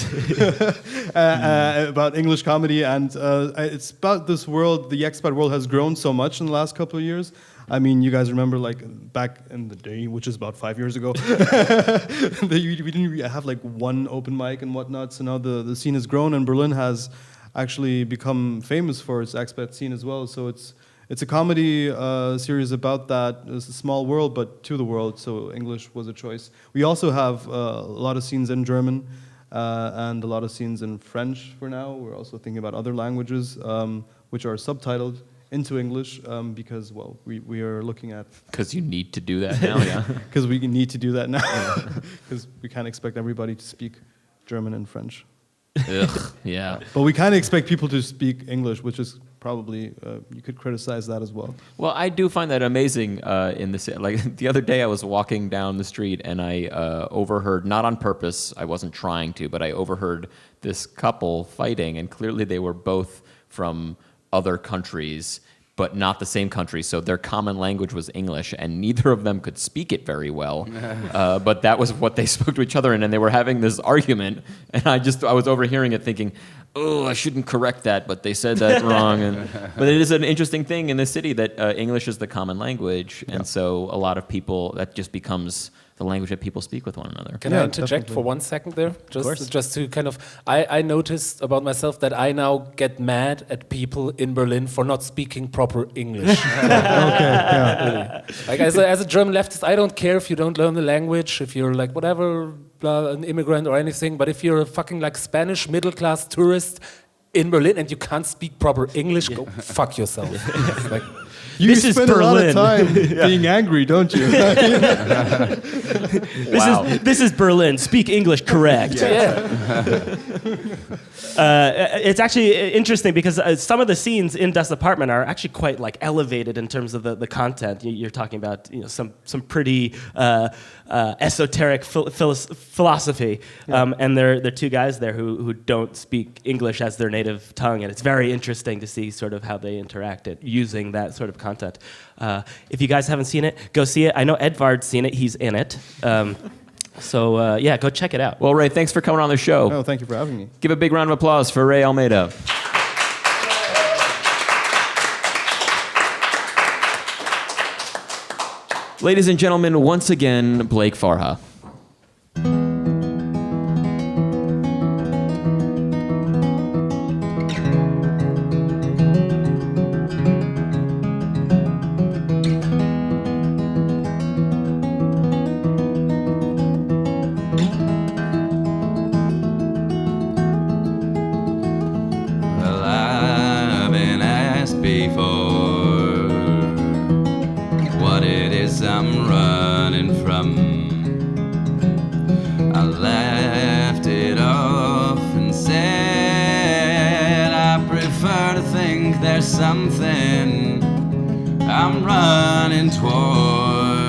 about English comedy, and it's about this world. The expat world has grown so much in the last couple of years. I mean, you guys remember, like, back in the day, which is about 5 years ago, we didn't really have, like, one open mic and whatnot, so now the scene has grown, and Berlin has actually become famous for its expat scene as well, so it's a comedy series about that. It's a small world, but to the world, so English was a choice. We also have a lot of scenes in German and a lot of scenes in French for now. We're also thinking about other languages, which are subtitled into English because, well, we are looking at... Because you need to do that now, yeah. Because we need to do that now. Because we can't expect everybody to speak German and French. Ugh, yeah. But we kind of expect people to speak English, which is probably, you could criticize that as well. Well, I do find that amazing in this. Like, the other day I was walking down the street and I overheard, not on purpose, I wasn't trying to, but I overheard this couple fighting, and clearly they were both from other countries, but not the same country, so their common language was English, and neither of them could speak it very well. But that was what they spoke to each other in, and they were having this argument, and I was overhearing it thinking, oh, I shouldn't correct that, but they said that wrong. But it is an interesting thing in the city that English is the common language, and so a lot of people, that just becomes the language that people speak with one another. Can I interject for 1 second there? Just to kind of, I noticed about myself that I now get mad at people in Berlin for not speaking proper English. Yeah. Like as a German leftist, I don't care if you don't learn the language, if you're like whatever, an immigrant or anything, but if you're a fucking like Spanish middle-class tourist in Berlin and you can't speak proper English, go fuck yourself. Like, You This is spend a lot of Berlin. time being angry, don't you? This is Berlin. Speak English correct. It's actually interesting because some of the scenes in Das Apartment are actually quite like elevated in terms of the content. You're talking about some pretty esoteric philosophy, and there are two guys there who don't speak English as their native tongue, and it's very interesting to see sort of how they interact it using that sort of content. If you guys haven't seen it, go see it. I know Edvard's seen it; he's in it. So go check it out. Well, Ray, thanks for coming on the show. Oh, thank you for having me. Give a big round of applause for Ray Almeida. Ladies and gentlemen, once again, Blake Farha. Well, I've been asked before what it is I'm running from. I laughed it off and said I prefer to think there's something I'm running towards.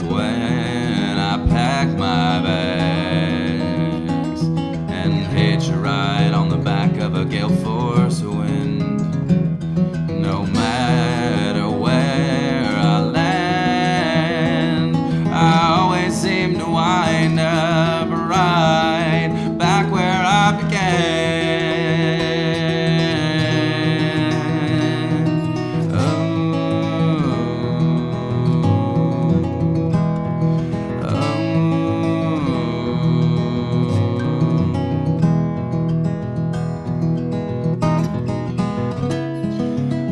When I pack my bags and hitch a ride on the back of a gale force wind, no matter where I land, I always seem to wind up right back where I began.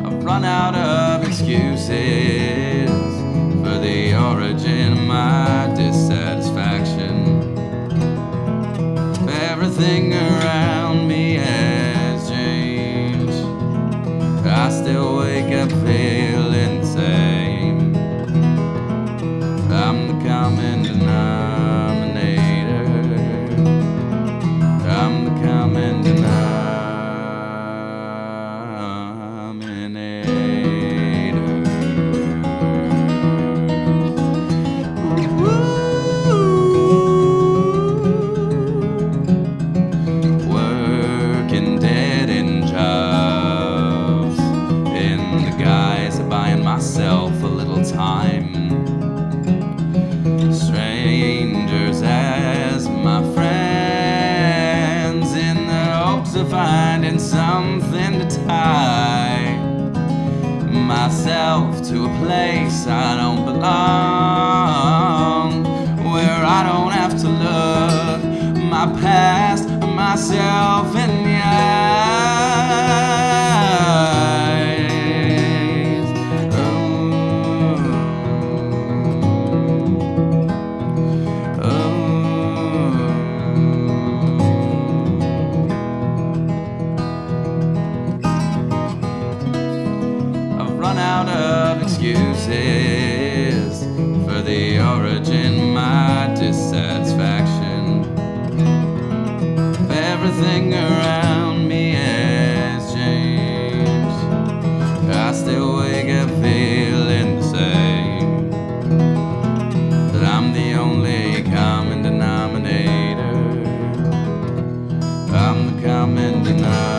I've run out of excuses for the origin of my dissatisfaction. Everything around me has changed. I still wake up feeling the same. I'm the common denominator. I'm the common denominator. myself to a place I don't belong, where I don't have to look my past, myself in the eyes. I've run out of excuses for the origin, my dissatisfaction. Everything around me has changed. I still wake up feeling the same, that I'm the only common denominator. I'm the common denominator.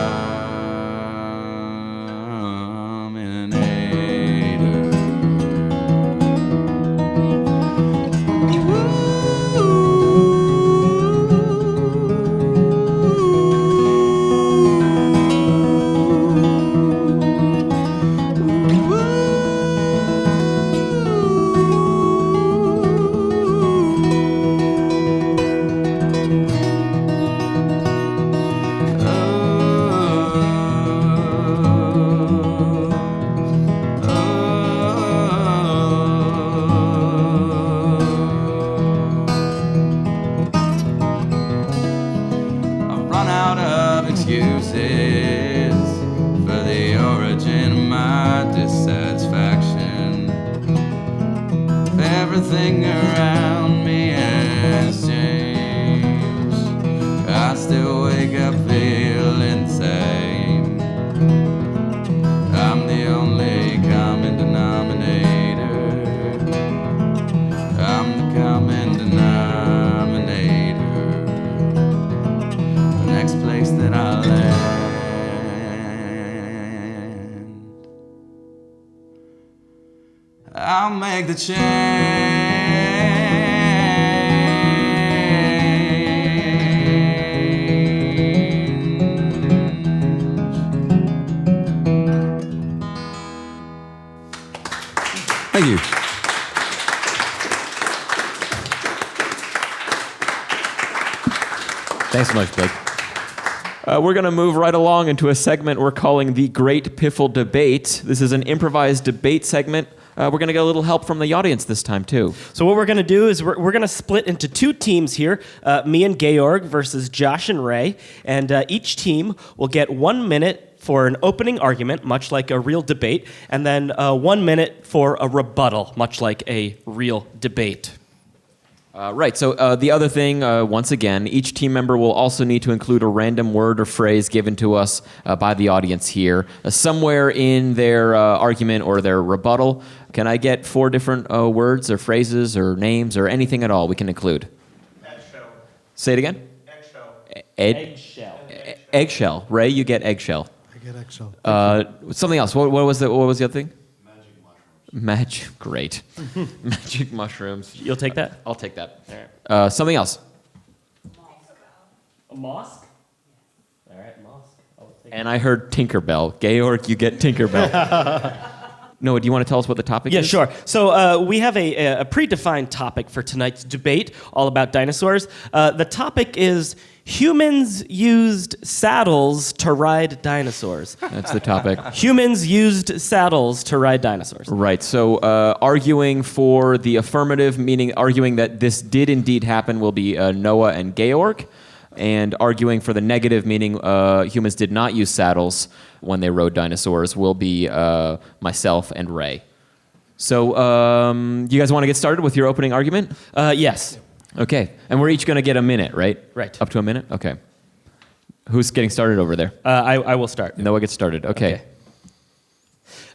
Everything around me has changed. I still wake up feeling the same. I'm the only common denominator. I'm the common denominator. The next place that I land, I'll make the change. Thank you. Thanks so much, Blake. We're going to move right along into a segment we're calling the Great Piffle Debate. This is an improvised debate segment. We're going to get a little help from the audience this time, too. So what we're going to do is we're going to split into two teams here, me and Georg versus Josh and Ray, and each team will get 1 minute for an opening argument, much like a real debate, and then 1 minute for a rebuttal, much like a real debate. Right, so the other thing, once again, each team member will also need to include a random word or phrase given to us by the audience here, somewhere in their argument or their rebuttal. Can I get 4 different words or phrases or names or anything at all we can include? Eggshell. Say it again? Eggshell. Eggshell. Eggshell. Ray, you get eggshell. I get eggshell. Something else. What was the other thing? Great. Magic mushrooms. You'll take that? I'll take that. All right. Something else. A mosque? All right, mosque. I'll take And I heard Tinkerbell. Georg, you get Tinkerbell. Noah, do you want to tell us what the topic is? Yeah, sure. So we have a predefined topic for tonight's debate, all about dinosaurs. The topic is humans used saddles to ride dinosaurs. That's the topic. Humans used saddles to ride dinosaurs. Right. So arguing for the affirmative, meaning arguing that this did indeed happen, will be Noah and Georg. And arguing for the negative, meaning humans did not use saddles when they rode dinosaurs, will be myself and Ray. So you guys want to get started with your opening argument? Yes. Okay. And we're each going to get a minute, right? Right. Up to a minute? Okay. Who's getting started over there? I will start. Noah gets started. Okay.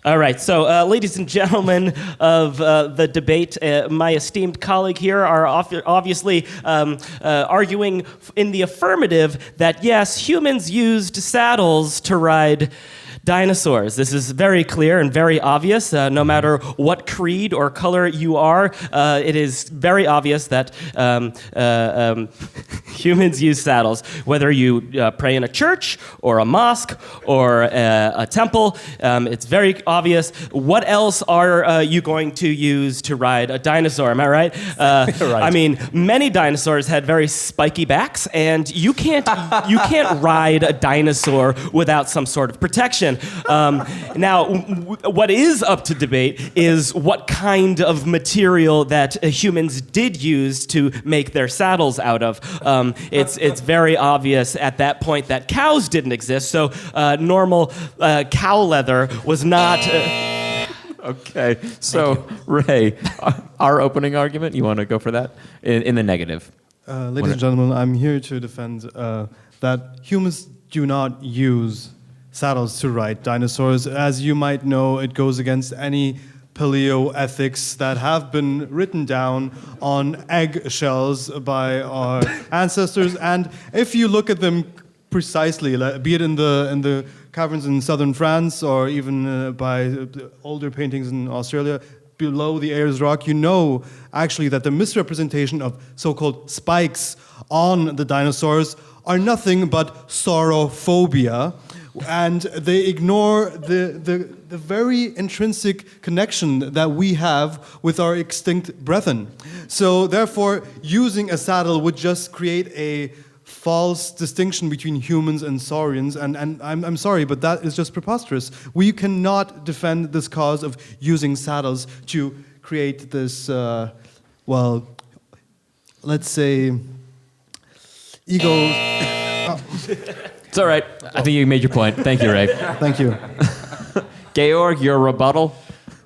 All right, so ladies and gentlemen of the debate, my esteemed colleague here are obviously arguing in the affirmative that yes, humans used saddles to ride dinosaurs. This is very clear and very obvious. No matter what creed or color you are, it is very obvious that Humans use saddles. Whether you pray in a church or a mosque or a temple, it's very obvious. What else are you going to use to ride a dinosaur? Am I right? Right. I mean, many dinosaurs had very spiky backs, and you can't ride a dinosaur without some sort of protection. Now, what is up to debate is what kind of material that humans did use to make their saddles out of. It's very obvious at that point that cows didn't exist, so normal cow leather was not. Okay, so Ray, our opening argument, you want to go for that? In the negative. Ladies and gentlemen, I'm here to defend that humans do not use saddles to ride dinosaurs. As you might know, it goes against any paleo ethics that have been written down on eggshells by our ancestors. And if you look at them precisely, be it in the caverns in southern France or even by older paintings in Australia, below the Ayers Rock, you know actually that the misrepresentation of so-called spikes on the dinosaurs are nothing but saurophobia, and they ignore the very intrinsic connection that we have with our extinct brethren. So therefore, using a saddle would just create a false distinction between humans and saurians, and I'm sorry, but that is just preposterous. We cannot defend this cause of using saddles to create this, well, let's say, ego. It's all right. I think you made your point. Thank you, Ray. Thank you. Georg, your rebuttal?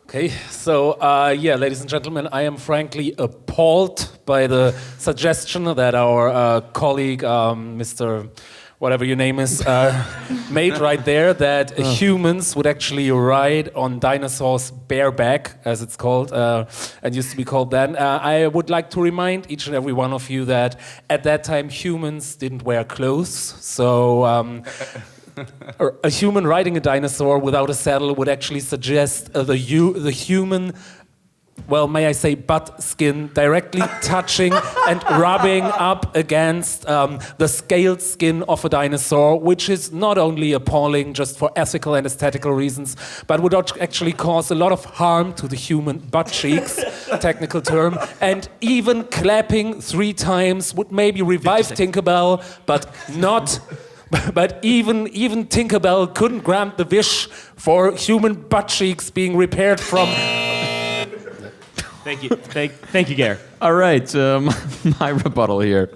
Okay, so yeah, ladies and gentlemen, I am frankly appalled by the suggestion that our colleague, Mr. whatever your name is, made right there, that humans would actually ride on dinosaurs bareback, as it's called, and used to be called then. I would like to remind each and every one of you that at that time humans didn't wear clothes, so a human riding a dinosaur without a saddle would actually suggest the human, well, may I say, butt skin directly touching and rubbing up against the scaled skin of a dinosaur, which is not only appalling just for ethical and aesthetical reasons, but would actually cause a lot of harm to the human butt cheeks, technical term, and even clapping 3 times would maybe revive Tinkerbell, but not... But even Tinkerbell couldn't grant the wish for human butt cheeks being repaired from... Thank you. Thank you, Gare. All right, my rebuttal here.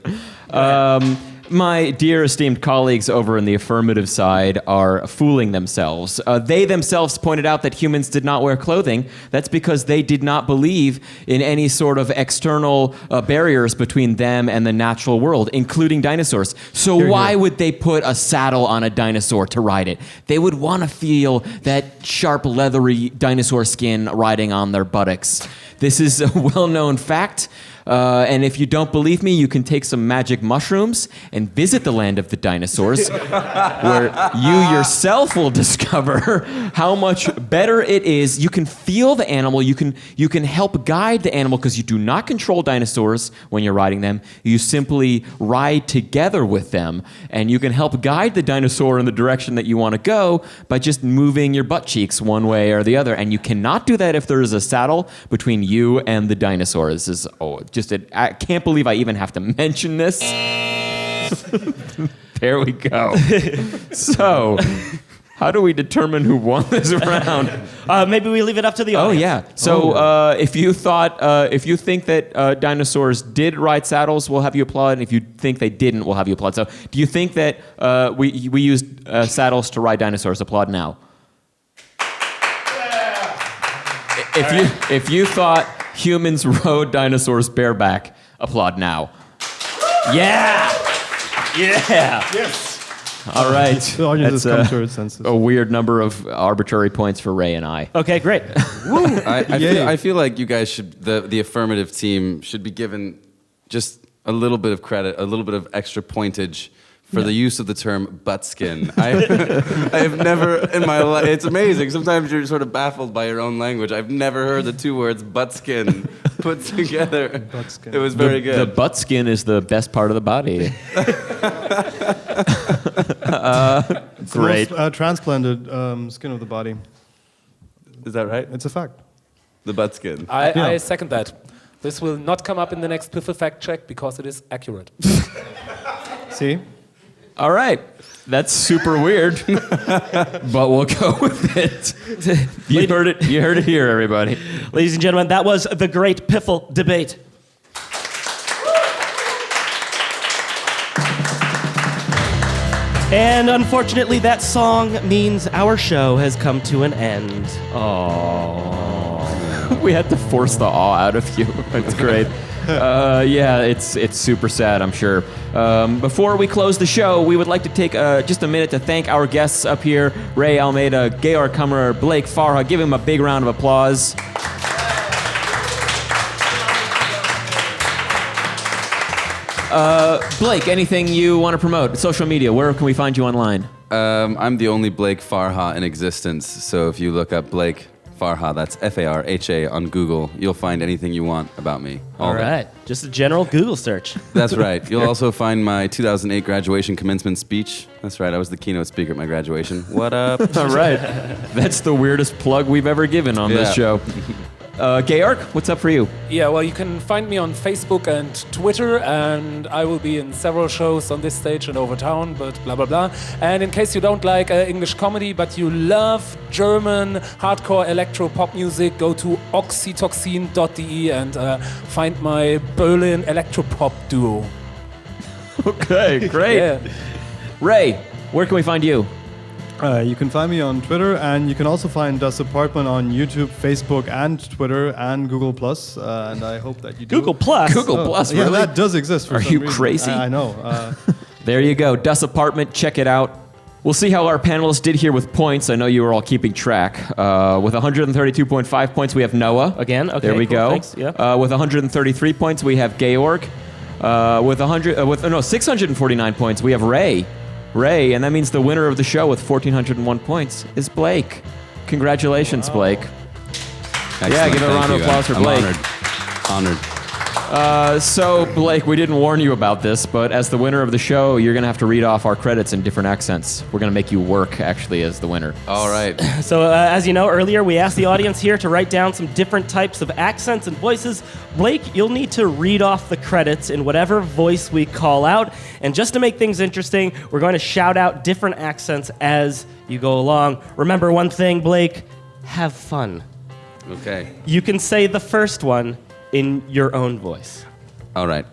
My dear esteemed colleagues over in the affirmative side are fooling themselves. They themselves pointed out that humans did not wear clothing. That's because they did not believe in any sort of external barriers between them and the natural world, including dinosaurs. So why would they put a saddle on a dinosaur to ride it? They would want to feel that sharp, leathery dinosaur skin riding on their buttocks. This is a well-known fact. And if you don't believe me, you can take some magic mushrooms and visit the land of the dinosaurs, where you yourself will discover how much better it is. You can feel the animal. You can help guide the animal because you do not control dinosaurs when you're riding them. You simply ride together with them, and you can help guide the dinosaur in the direction that you want to go by just moving your butt cheeks one way or the other. And you cannot do that if there is a saddle between you and the dinosaur. This is I can't believe I even have to mention this. There we go. So, how do we determine who won this round? Maybe we leave it up to the Oh audience. yeah. So if you think that dinosaurs did ride saddles, we'll have you applaud. And if you think they didn't, we'll have you applaud. So do you think that we used saddles to ride dinosaurs? Applaud now. If you thought humans rode dinosaurs bareback, applaud now. Yeah. Yes. All right. The audience has come to its senses. A weird number of arbitrary points for Ray and I. Okay, great. I feel like you guys should, the affirmative team should be given just a little bit of credit, a little bit of extra pointage for the use of the term butt skin. I have never in my life, it's amazing. Sometimes you're sort of baffled by your own language. I've never heard the 2 words butt skin put together. Butt skin. It was very The good. butt skin is the best part of the body. It's Great. the most transplanted skin of the body. Is that right? It's a fact. The butt skin. I second that. This will not come up in the next Piffle fact check because it is accurate. See? All right. That's super weird, but we'll go with it. You heard it. You heard it here, everybody. Ladies and gentlemen, that was the great Piffle debate. And unfortunately, that song means our show has come to an end. Oh, we had to force the awe out of you. That's great. Yeah, it's super sad, I'm sure. Before we close the show, we would like to take just a minute to thank our guests up here, Ray Almeida, Georg Kammerer, Blake Farha. Give him a big round of applause. Blake, anything you want to promote? Social media, where can we find you online? I'm the only Blake Farha in existence, so if you look up Blake Farha, that's Farha on Google, you'll find anything you want about me. All right. Just a general Google search. That's right. You'll also find my 2008 graduation commencement speech. That's right, I was the keynote speaker at my graduation. What up? All right. That's the weirdest plug we've ever given on this show. Georg, what's up for you? Yeah, well, you can find me on Facebook and Twitter, and I will be in several shows on this stage and over town, but blah, blah, blah. And in case you don't like English comedy, but you love German hardcore electro pop music, go to oxytocin.de and find my Berlin electro pop duo. Okay, great. Yeah. Ray, where can we find you? You can find me on Twitter, and you can also find Das Apartment on YouTube, Facebook, and Twitter, and Google+. And I hope that you do. Google Plus. Google Plus, Yeah, really? that does exist for Are some you reason. crazy? I know. There you go. Das Apartment, check it out. We'll see how our panelists did here with points. I know you were all keeping track. With 132.5 points, we have Noah. Again? Okay, There we cool, go. thanks, yeah. With 133 points, we have Georg. With 649 points, we have Ray. And that means the winner of the show with 1,401 points is Blake. Congratulations, Blake. Excellent. Yeah, give a Thank round of you. applause for I'm Blake. Honored. So, Blake, we didn't warn you about this, but as the winner of the show, you're going to have to read off our credits in different accents. We're going to make you work, actually, as the winner. All right. So, as you know, earlier we asked the audience here to write down some different types of accents and voices. Blake, you'll need to read off the credits in whatever voice we call out. And just to make things interesting, we're going to shout out different accents as you go along. Remember one thing, Blake, have fun. Okay. You can say the first one in your own voice. All right.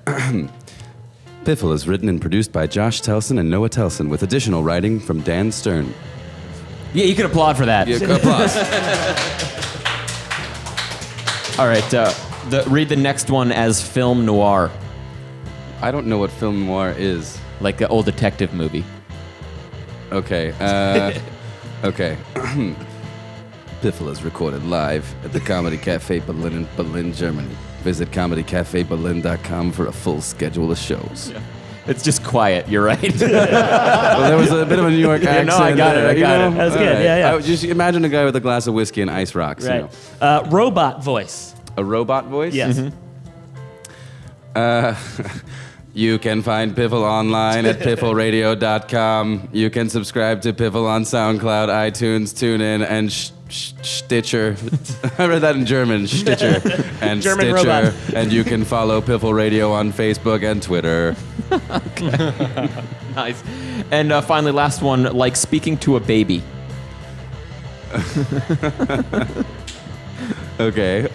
Piffle is written and produced by Josh Telson and Noah Telson, with additional writing from Dan Stern. Yeah, you can applaud for that. Yeah, applause. All right, read the next one as film noir, I don't know what film noir is. like the old detective movie. Okay. Okay. Piffle is recorded live at the Comedy Cafe Berlin in Berlin, Germany. Visit comedycafeberlin.com for a full schedule of shows. It's just quiet, you're right. Well, there was a bit of a New York accent. no, I got it, I you got know? it. That was All good, yeah. I would just imagine a guy with a glass of whiskey and ice rocks. Right. You know. Robot voice. A robot voice? Yes. You can find Piffle online at piffleradio.com. You can subscribe to Piffle on SoundCloud, iTunes, TuneIn, and Stitcher. I read that in German. Stitcher and German Stitcher. robot. And you can follow Piffle Radio on Facebook and Twitter. Nice. And finally, last one, like speaking to a baby. Okay.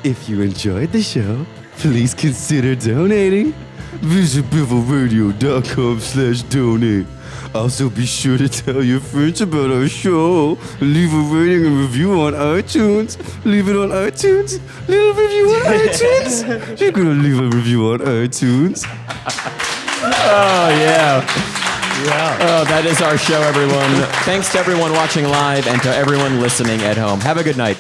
If you enjoyed the show, please consider donating. Visit piffleradio.com/donate. Also, be sure to tell your friends about our show. Leave a rating and review on iTunes. Leave it on iTunes. Leave a review on iTunes. You're gonna leave a review on iTunes. Oh, yeah. Oh, that is our show, everyone. Thanks to everyone watching live and to everyone listening at home. Have a good night.